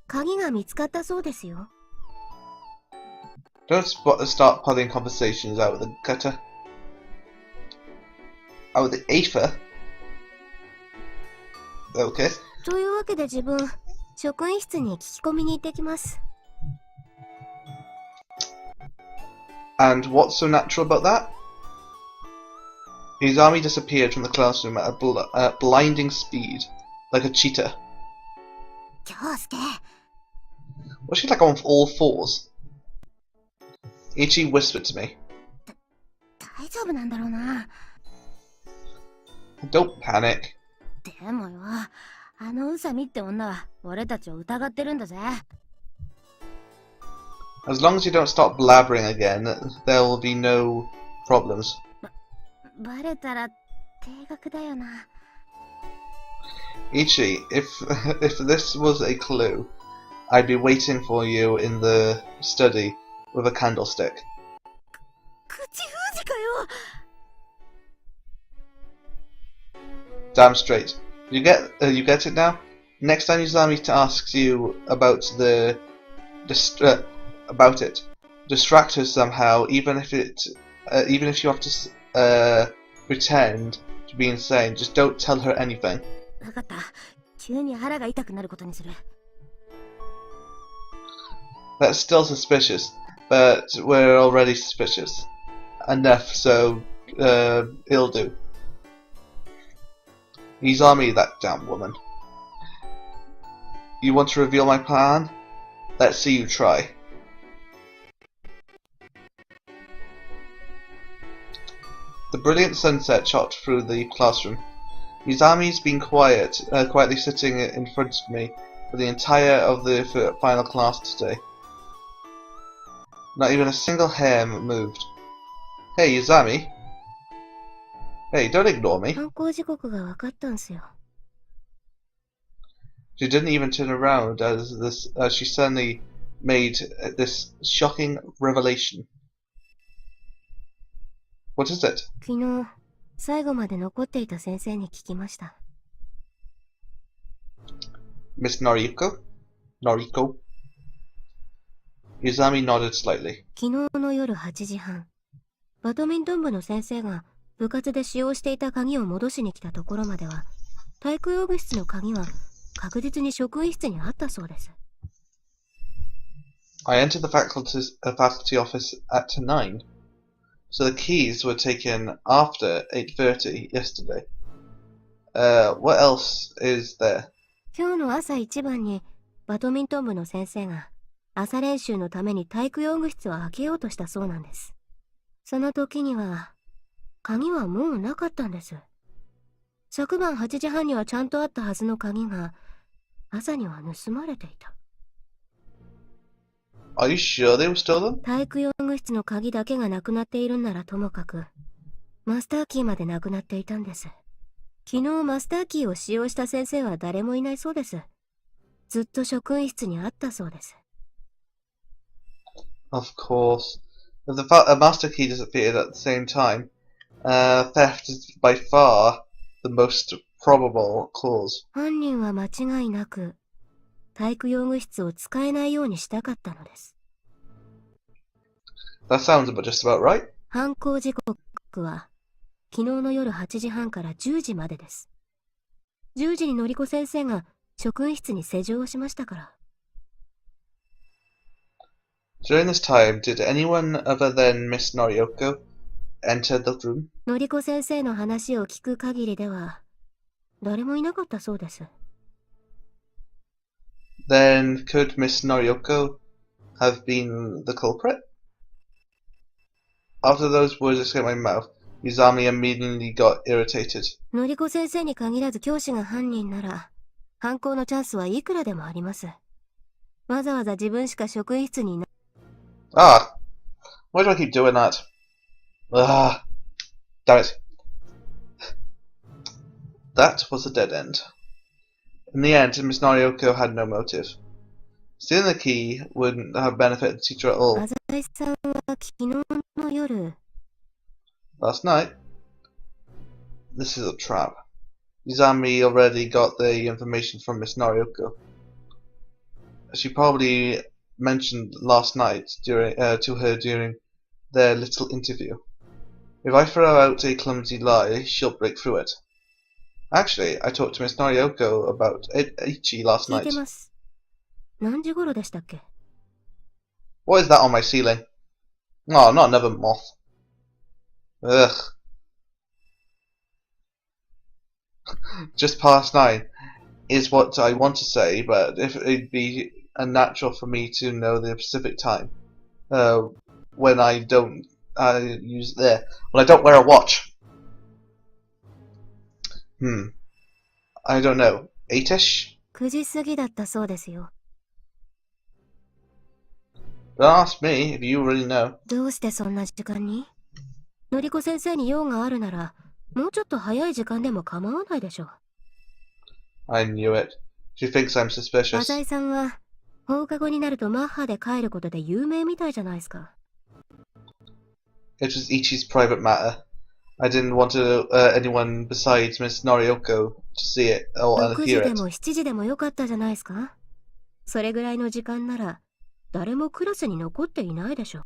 鍵が見つかったそうですよ。Don't start pulling conversations out of the gutter. Out of the ether? Okay. というわけで自分、職員室に聞き込みに行ってきます。And what's so natural about that? His army disappeared from the classroom at a blinding speed, like a cheetah. 京介。 Was she like on all fours? Ichi whispered to me. 大丈夫なんだろうな。 Don't panic. でもよ、あの宇佐美って女は俺たちを疑ってるんだぜ。 As long as you don't stop blabbering again, there will be no problems. バレたら定額だよな。 Ichi, if this was a clue, I'd be waiting for you in the study with a candlestick. 口封じかよ。 Damn straight. You get it now? Next time Yuzami asks you about about it, distract her somehow, even if you have to pretend to be insane. Just don't tell her anything. わかった。急に腹が痛くなることにする。 That's still suspicious, but we're already suspicious enough, so it'll do. Yuzami, that damn woman. You want to reveal my plan? Let's see you try. The brilliant sunset shot through the classroom. Yuzami's been quietly sitting in front of me for the entire of the final class today. Not even a single hair moved. Hey, Yuzami. Hey, don't ignore me. 犯行時刻が分かったんすよ。 She didn't even turn around as she suddenly made this shocking revelation. What is it? 昨日、最後まで残っていた先生に聞きました。 Miss Noriko? Yuzami nodded slightly. 昨日の夜8時半、バドミントン部の先生が部活で使用していた鍵を戻しに来たところまでは、体育用具室の鍵は確実に職員室にあったそうです。 I entered the faculty office at 9, so the keys were taken after 8:30 yesterday. What else is there? 今日の朝一番にバドミントン部の先生が朝練習のために体育用具室を開けようとしたそうなんです。その時には鍵はもうなかったんです。昨晩8時半にはちゃんとあったはずの鍵が朝には盗まれていた。 Are you sure they were stolen? 体育用具室の鍵だけがなくなっているんならともかく、マスターキーまでなくなっていたんです。昨日マスターキーを使用した先生は誰もいないそうです。ずっと職員室にあったそうです。 Of course. If the master key disappeared at the same time, theft is by far the most probable cause. 犯人は間違いなく体育用具室を使えないようにしたかったのです。 That sounds just about right. 犯行時刻は昨日の夜8時半から10時までです。10時にのりこ先生が職員室に施錠をしましたから。 During this time, did anyone other than Miss Noriko enter the room? のりこ先生の話を聞く限りでは誰もいなかったそうです。 Then could Miss Noriko have been the culprit? After those words escaped my mouth, Izami immediately got irritated. のりこ先生に限らず教師が犯人なら、犯行のチャンスはいくらでもあります。わざわざ自分しか職員室にいな Ah! Why do I keep doing that? Ah! Damn it. That was a dead end. In the end, Miss Norioko had no motive. Stealing the key wouldn't have benefited the teacher at all. 浅井さんは昨日の夜、 Last night? This is a trap. Izami already got the information from Miss Norioko. She probably mentioned last night to her during their little interview. If I throw out a clumsy lie, she'll break through it. Actually, I talked to Miss Norioko about Ichi last 聞い night. てます。何時頃でしたっけ？ What is that on my ceiling? Oh, not another moth. Ugh. Just past 9 is what I want to say, but if it'd be unnatural for me to know the Pacific time, when I don't when I don't wear a watch. I don't know. 8ish? 9時過ぎだったそうですよ。Don't ask me if you really know. どうしてそんな時間に？のりこ先生に用があるなら、もうちょっと早い時間でも構わないでしょう。I knew it. She thinks I'm suspicious. 浅井さんは放課後になるとマッハで帰ることで有名みたいじゃないですか。It was Ichi's private matter. I didn't want anyone besides Miss Norioko to see it or 6時 hear で it. も7時でもよかったじゃないですか。それぐらいの時間なら誰もクラスに残っていないでしょう。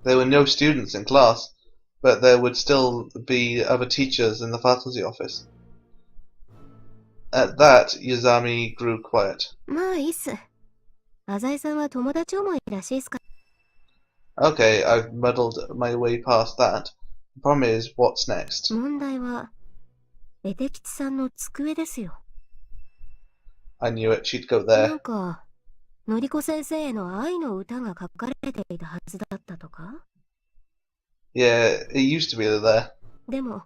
There were no students in class, but there would still be other teachers in the faculty office. At that, Yazami grew quiet. まあいいっす。浅井さんは友達思いらしいっすか。Okay, I've muddled my way past that. The problem is, what's next? 問題はエテ吉さんの机ですよ。I knew it, she'd go な there. んかのりこ先生への愛の歌が書かれていたはずだったとか。 Yeah, it used to be there. でも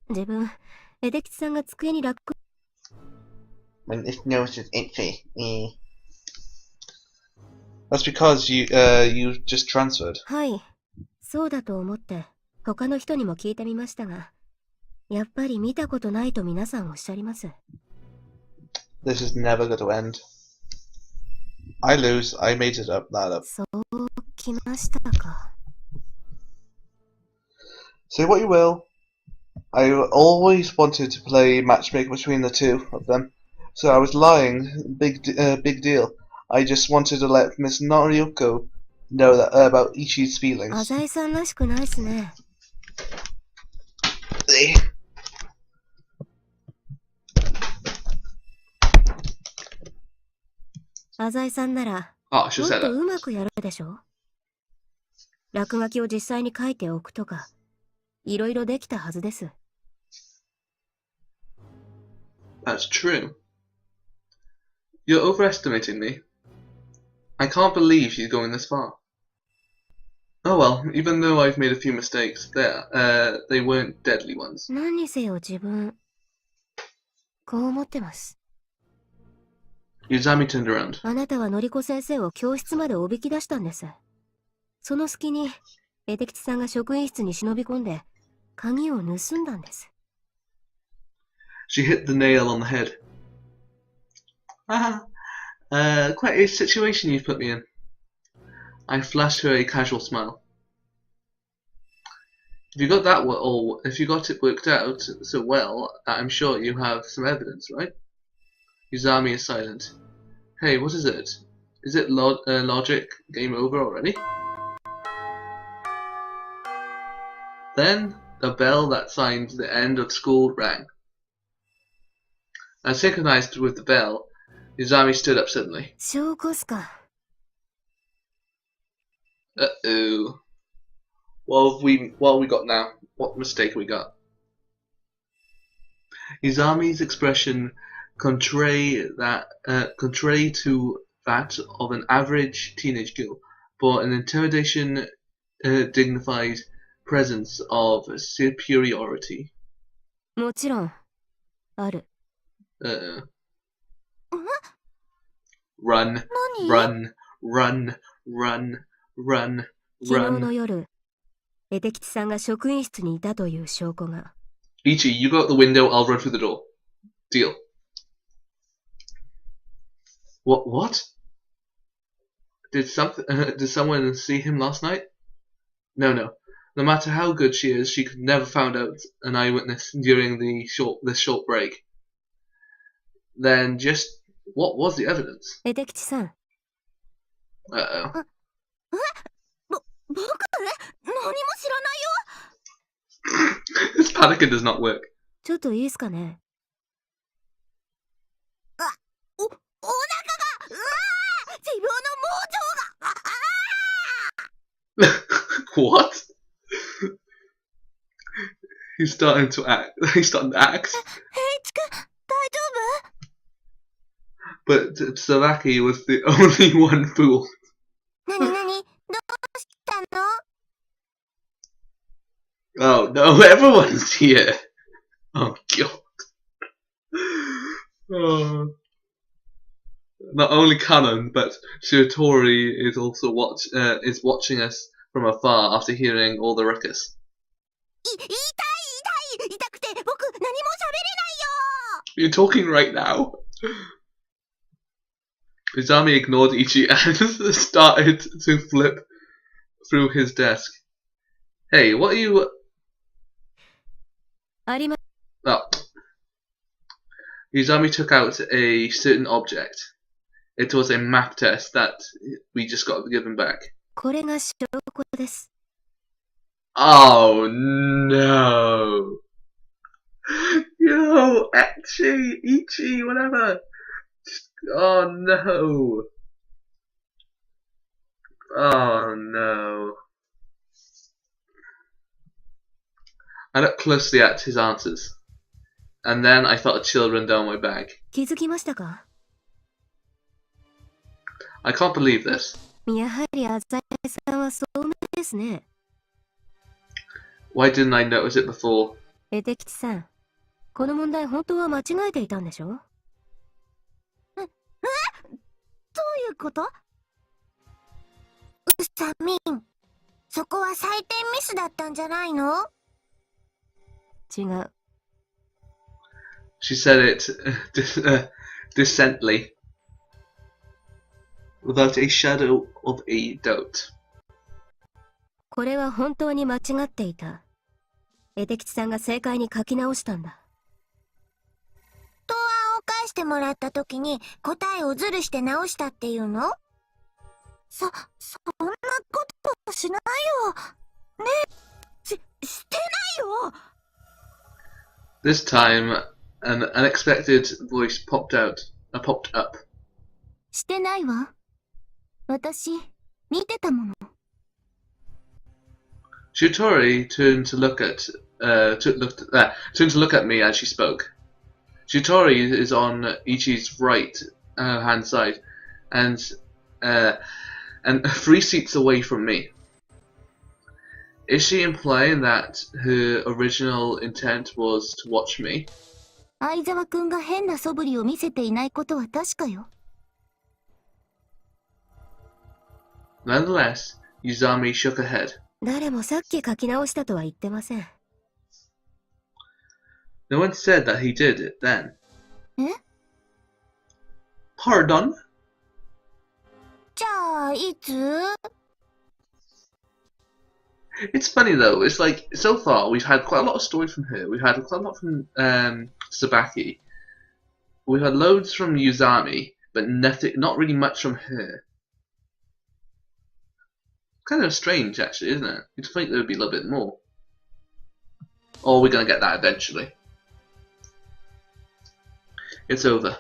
自分エテ吉さんが机に落書 When this nose is itchy. That's because you just transferred. はいそうだと思って他の人にも聞いてみましたが、やっぱり見たことないと皆さんおっしゃります。 This is never going to end. I lose. I made that up. そうきましたか。 Say what you will. I always wanted to play matchmaker between the two of them, so I was lying. Big deal. I just wanted to let Miss Norioko know that about Ichi's feelings. 浅井さんらしくないっすね。浅井さんなら Oh, I も should っ say と that. うまくやるでしょ。落書きを実際に書いておくとか、いろいろできたはずです。 That's true. You're overestimating me. I can't believe she's going this far. Oh well, even though I've made a few mistakes, they weren't deadly ones. 何にせよ自分、こう思ってます。 Uzami turned around. あなたはのりこ先生を教室までおびき出したんです。その隙に、エテ吉さんが職員室に忍び込んで、鍵を盗んだんです。 She hit the nail on the head. Quite a situation you've put me in. I flashed her a casual smile. If you got it worked out so well, I'm sure you have some evidence, right? Uzami is silent. Hey, what is it? Is it logic? Game over already? Then the bell that signed the end of school rang. As synchronized with the bell, Uzami stood up suddenly. 証拠っすか。 Uh-oh. What have we got now? What mistake have we got? Izami's expression contrary to that of an average teenage girl, bore an intimidation dignified presence of superiority. もちろん、ある。Run, 何 run, run, run, run, 昨日 run. の夜、エテキチさんが職員室にいたという証拠が。Ichi, you go out the window, I'll run through the door. Deal. What? Did someone see him last night? No. No matter how good she is, she could never found out an eyewitness during this short break. Then just what was the evidence? エテキチさん、 Uh-oh. 僕何も知らないよ This panicking does not work. ちょっといいっすかね。お腹がうわー自分の盲腸が What? He's starting to act. He's starting to act. 平一くん大丈 But Savaki was the only one fool. 夫何どうしたの Oh no, everyone's here. Oh god. Oh. Not only Canon, but Shitori is also watching us from afar after hearing all the ruckus. 痛くて僕何も喋れないよ You're talking right now. Izami ignored Ichi and started to flip through his desk. Hey, what are you... ありま、 Oh. Izami took out a certain object. It was a map test that we just got given back. これが証拠です。 Oh no! Yo, Ichi, whatever. Oh no! Oh no! I looked closely at his answers, and then I felt a chill run down my back. 気づきましたか？ I can't believe this. やはり浅井さんは聡明ですね。 Why didn't I notice it before? エテキチさん、この問題本当は間違えていたんでしょ？どういうことうさみんそこは採点ミスだったんじゃないの 違う。 She said it decently, without a shadow of a doubt. これは本当に間違っていた。エテキチさんが正解に書き直したんだ。答案を返してもらった時に答えをズルして直したっていうのそんなことしないよねえしてないよ This time, an unexpected voice popped up. してないわ私見てたもの Shitori turned to look at me as she spoke. Shitori is on Ichi's right hand side, and 3 seats away from me. Is she implying that her original intent was to watch me? 相沢くんが変な素振りを見せていないことは確かよ Nonetheless, Yuzami shook her head. 誰もさっき書き直したとは言ってません。 No one said that he did it then. え Pardon? じゃあいつ It's funny though, it's like, so far we've had quite a lot of stories from her. We've had quite a lot from Sabaki. We've had loads from Yuzami, but not really much from her. Kind of strange actually, isn't it? You'd think there would be a little bit more. Or we're going to get that eventually. It's over.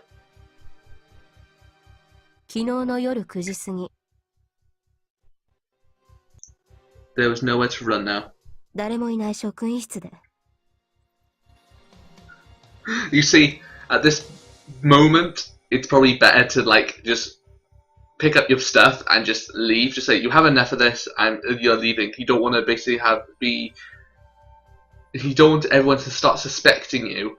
昨日の夜9時過ぎ、 There was nowhere to run now. 誰もいない職員室で。 You see, at this moment, it's probably better to like just pick up your stuff and just leave. Just say, you have enough of this, and you're leaving. You don't want to basically you don't want everyone to start suspecting you,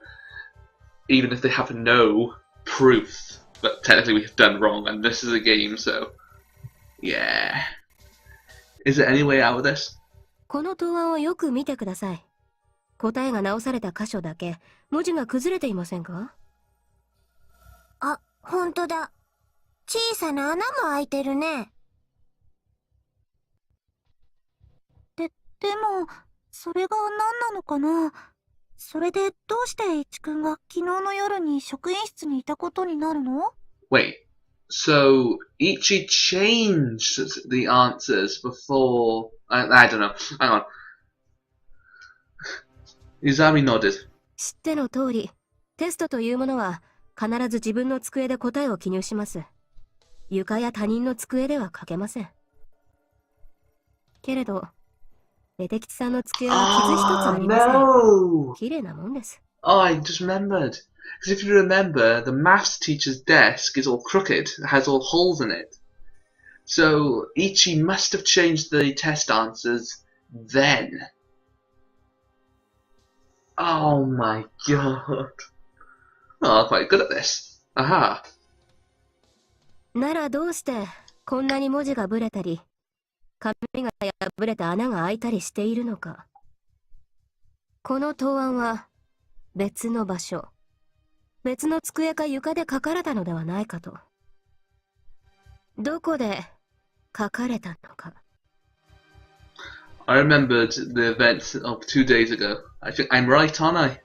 even if they have no proof that technically we've done wrong, and this is a game, so yeah. Is there any way out of this? この答案をよく見てください。答えが直された箇所だけ文字が崩れていませんか？あ、ほんとだ。小さな穴も開いてるね。でも、それが何なのかな？それでどうしてイチ君が昨日の夜に職員室にいたことになるの？ Wait, so Ichi changed the answers before... I don't know. Hang on. Izami nodded. 知っての通り、テストというものは必ず自分の机で答えを記入します。床や他人の机では書けません。けれど、エテキチさんの机は傷一つありません。No! 綺麗なもんです。Oh, I just remembered. Because if you remember, the maths teacher's desk is all crooked, has all holes in it. So Ichi must have changed the test answers then. Oh my god. Oh, I'm quite good at this. Aha. ならどうしてこんなに文字がぶれたり、紙が破れた穴が開いたりしているのか。この答案は別の場所、別の机か床で書かれたのではないかと。どこで書かれたのか。I remembered the events of 2 days ago. I think I'm right, aren't I?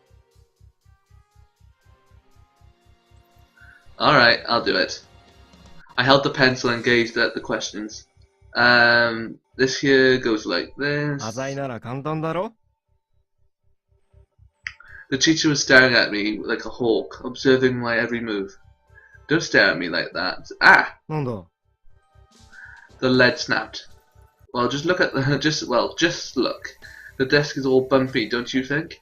Alright, I'll do it. I held the pencil and gazed at the questions. This here goes like this. 浅井なら簡単だろ？ The teacher was staring at me like a hawk, observing my every move. Don't stare at me like that. Ah! なんだ？ The lead snapped. Well, just look at the... just look. The desk is all bumpy, don't you think?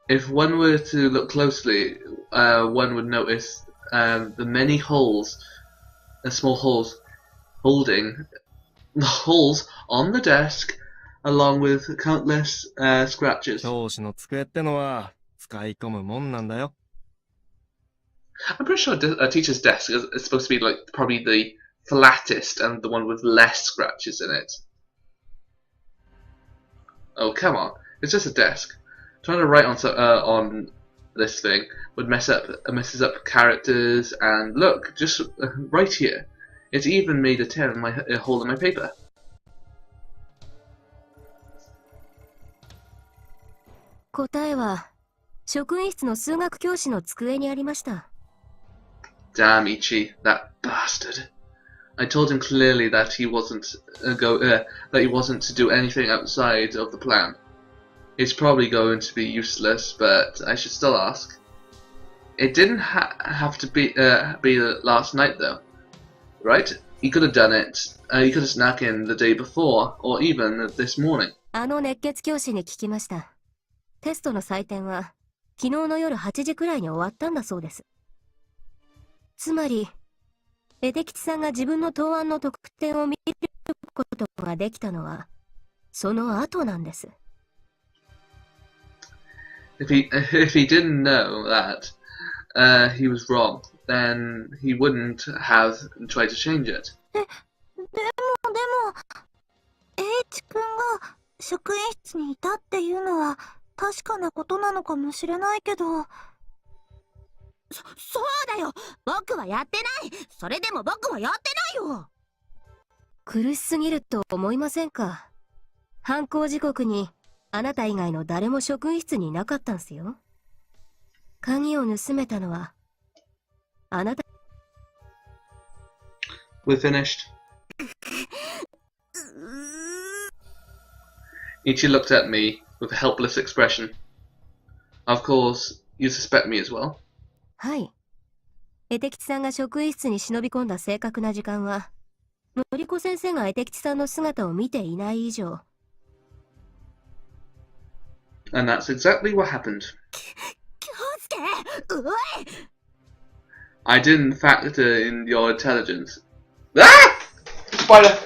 If one were to look closely, one would notice the many holes, small holes, holding the holes on the desk, along with countless scratches. 教師の机ってのは使い込むもんなんだよ。I'm pretty sure a teacher's desk is supposed to be like probably the flattest and the one with less scratches in it. Oh, come on. It's just a desk. Trying to write on this thing would messes up characters, and look, just right here. It's even made a tear in a hole in my paper. 答えは職員室の数学教師の机にありました。Damn Ichi, that bastard. I told him clearly that he wasn't to do anything outside of the plan. It's probably going to be useless, but I should still ask. It didn't have to be last night though, right? He could have done it. He could have snuck in the day before, or even this morning. あの熱血教師に聞きました。テストの採点は昨日の夜8時くらいに終わったんだそうです。つまりエテキチさんが自分の答案の得点を見ることができたのはその後なんです。If he didn't know that he was wrong, then he wouldn't have tried to change it. でも、H 君が職員室にいたっていうのは確かなことなのかもしれないけど。そうだよ！僕はやってない！それでも僕はやってないよ！苦しすぎると思いませんか？犯行時刻にあなた以外の誰も職員室にいなかったんすよ。鍵を盗めたのはあなた。We're finished. Ichi looked at me with a helpless expression. Of course, you suspect me as well. はい。エテキチさんが職員室に忍び込んだ正確な時間は、のりこ先生がエテキチさんの姿を見ていない以上。And that's exactly what happened. 京介！うおい！ I didn't factor in your intelligence. Ah! Spider!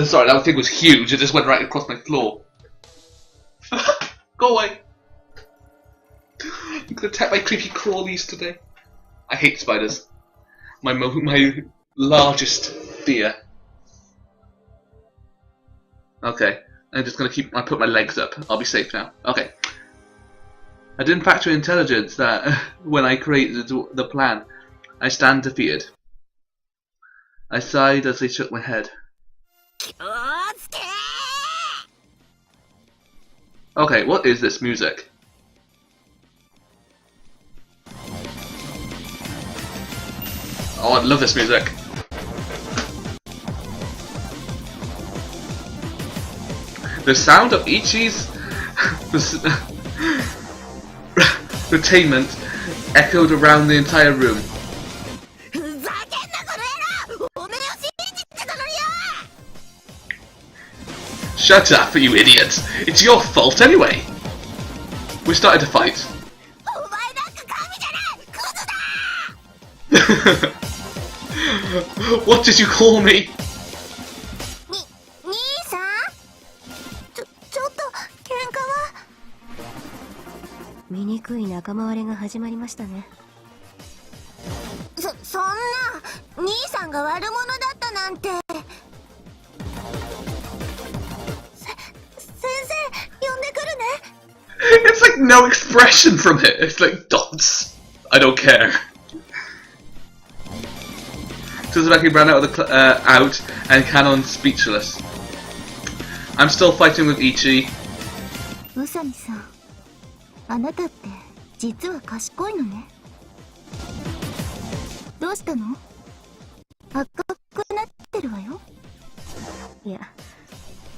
Sorry, that thing was huge. It just went right across my floor. Go away. I'm gonna attack my creepy crawlies today. I hate spiders. My largest fear. Okay, I'm just gonna I put my legs up. I'll be safe now. Okay. I didn't factor in intelligence that when I created the plan. I stand defeated. I sighed as I shook my head. Okay, what is this music? Oh, I love this music. The sound of Ichi's retainment echoed around the entire room. Shut up, you idiots! It's your fault anyway! We started to fight. What did you call me? 兄さんちょっと喧嘩は醜い仲間割れが始まりましたね。そんな兄さんが悪者だったなんて。先生呼んでくるね。It's like no expression from it. It's like dots. I don't care. Tsuzumaki ran out and Kanon speechless. I'm still fighting with Ichi. 宇佐美さん、あなたって実は賢いのね。どうしたの？赤くなってるわよ。いや、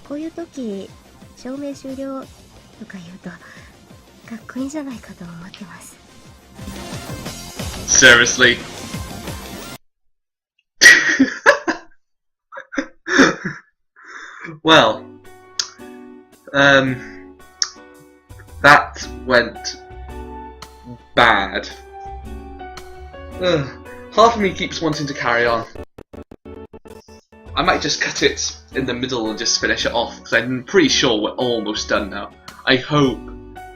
こういう時証明終了とか言うとかっこいいんじゃないかと思ってます。 Seriously. Well, that went bad. Half of me keeps wanting to carry on. I might just cut it in the middle and just finish it off, because I'm pretty sure we're almost done now. I hope.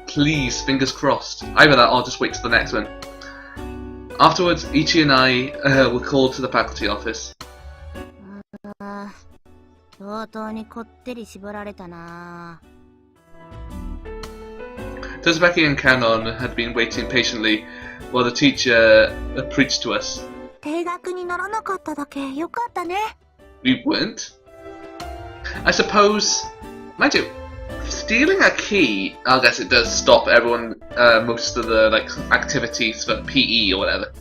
Please, fingers crossed. Either that or I'll just wait till the next one. Afterwards, Ichi and I were called to the faculty office. 相当にこってり絞られたな。Tsubaki and Kanon had been waiting patiently while the teacher preached to us. 定額にならなかっただけよかったね。We weren't. I suppose, mind you, stealing a key, I guess it does stop everyone, most of the activities for PE or whatever.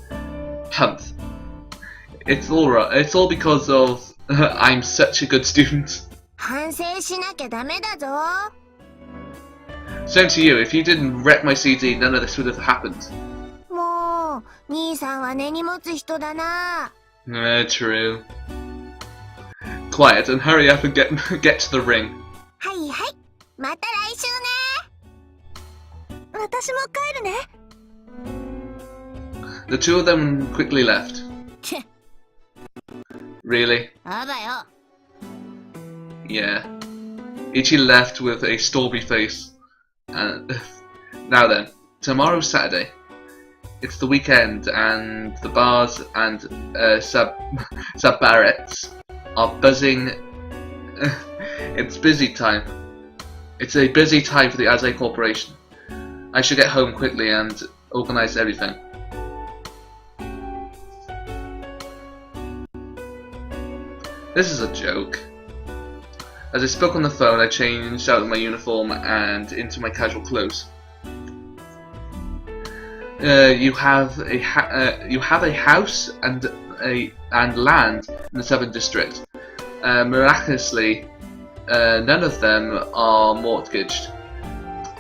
Humph. It's alright. It's all because of I'm such a good student. 反省しなきゃダメだぞ。 Same to you. If you didn't wreck my CD, none of this would have happened. もう兄さんは根に持つ人だな。True. Quiet and hurry up and get to the ring. はいはい。また来週ね。私も帰るね。 The two of them quickly left. Really? あばよ。 Yeah. Ichi left with a stormy face. And now then, tomorrow's Saturday. It's the weekend, and the bars and sub-barrettes are buzzing. It's busy time. It's a busy time for the Azai Corporation. I should get home quickly and organize everything. This is a joke. As I spoke on the phone, I changed out of my uniform and into my casual clothes. You have a house and land in the Southern District. Miraculously, none of them are mortgaged.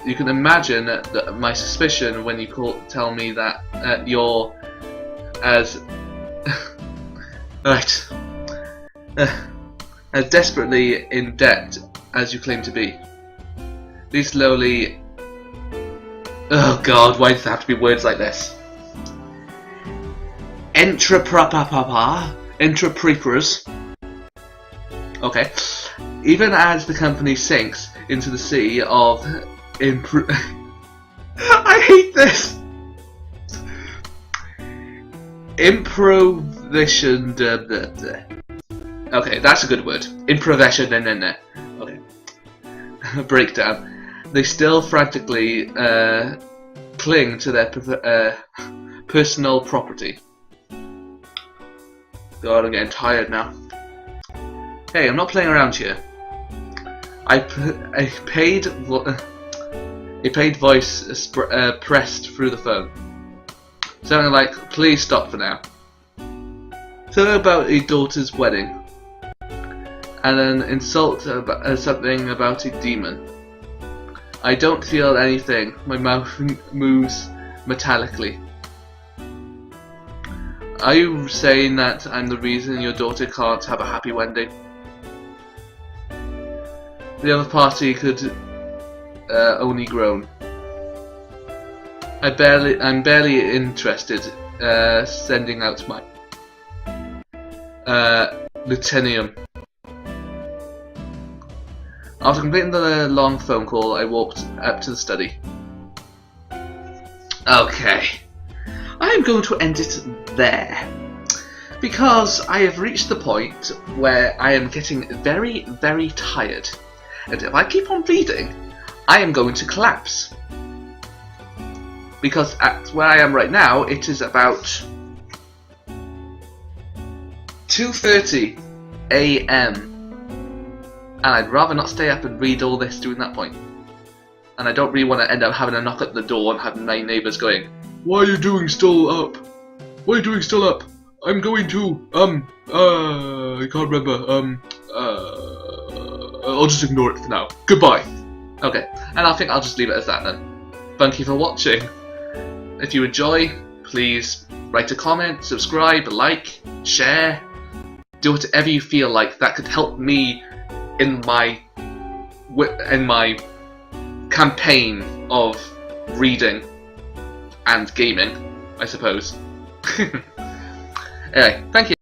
You can imagine that my suspicion when you tell me that you're as right. As desperately in debt as you claim to be. These slowly... Oh god, why does it have to be words like this? Intrapreparas. Okay. Even as the company sinks into the sea of I hate this! Improvisation. Okay, that's a good word. Improvisation. Okay. Breakdown. They still frantically cling to their personal property. God, I'm getting tired now. Hey, I'm not playing around here. A paid voice pressed through the phone. Something like, please stop for now. Something about a daughter's wedding. And an insult about something about a demon. I don't feel anything. My mouth moves metallically. Are you saying that I'm the reason your daughter can't have a happy wedding? The other party could only groan. I'm barely interested. Sending out my Lutetium. After completing the long phone call, I walked up to the study. Okay, I am going to end it there, because I have reached the point where I am getting very, very tired, and if I keep on reading, I am going to collapse. Because at where I am right now, it is about 2:30 AM. And I'd rather not stay up and read all this during that point. And I don't really want to end up having a knock at the door and having my neighbours going, "Why are you doing still up? Why are you doing still up? I'm going to, I can't remember, I'll just ignore it for now. Goodbye." Okay, and I think I'll just leave it as that then. Thank you for watching. If you enjoy, please write a comment, subscribe, like, share. Do whatever you feel like that could help me in my campaign of reading and gaming, I suppose. Anyway, thank you.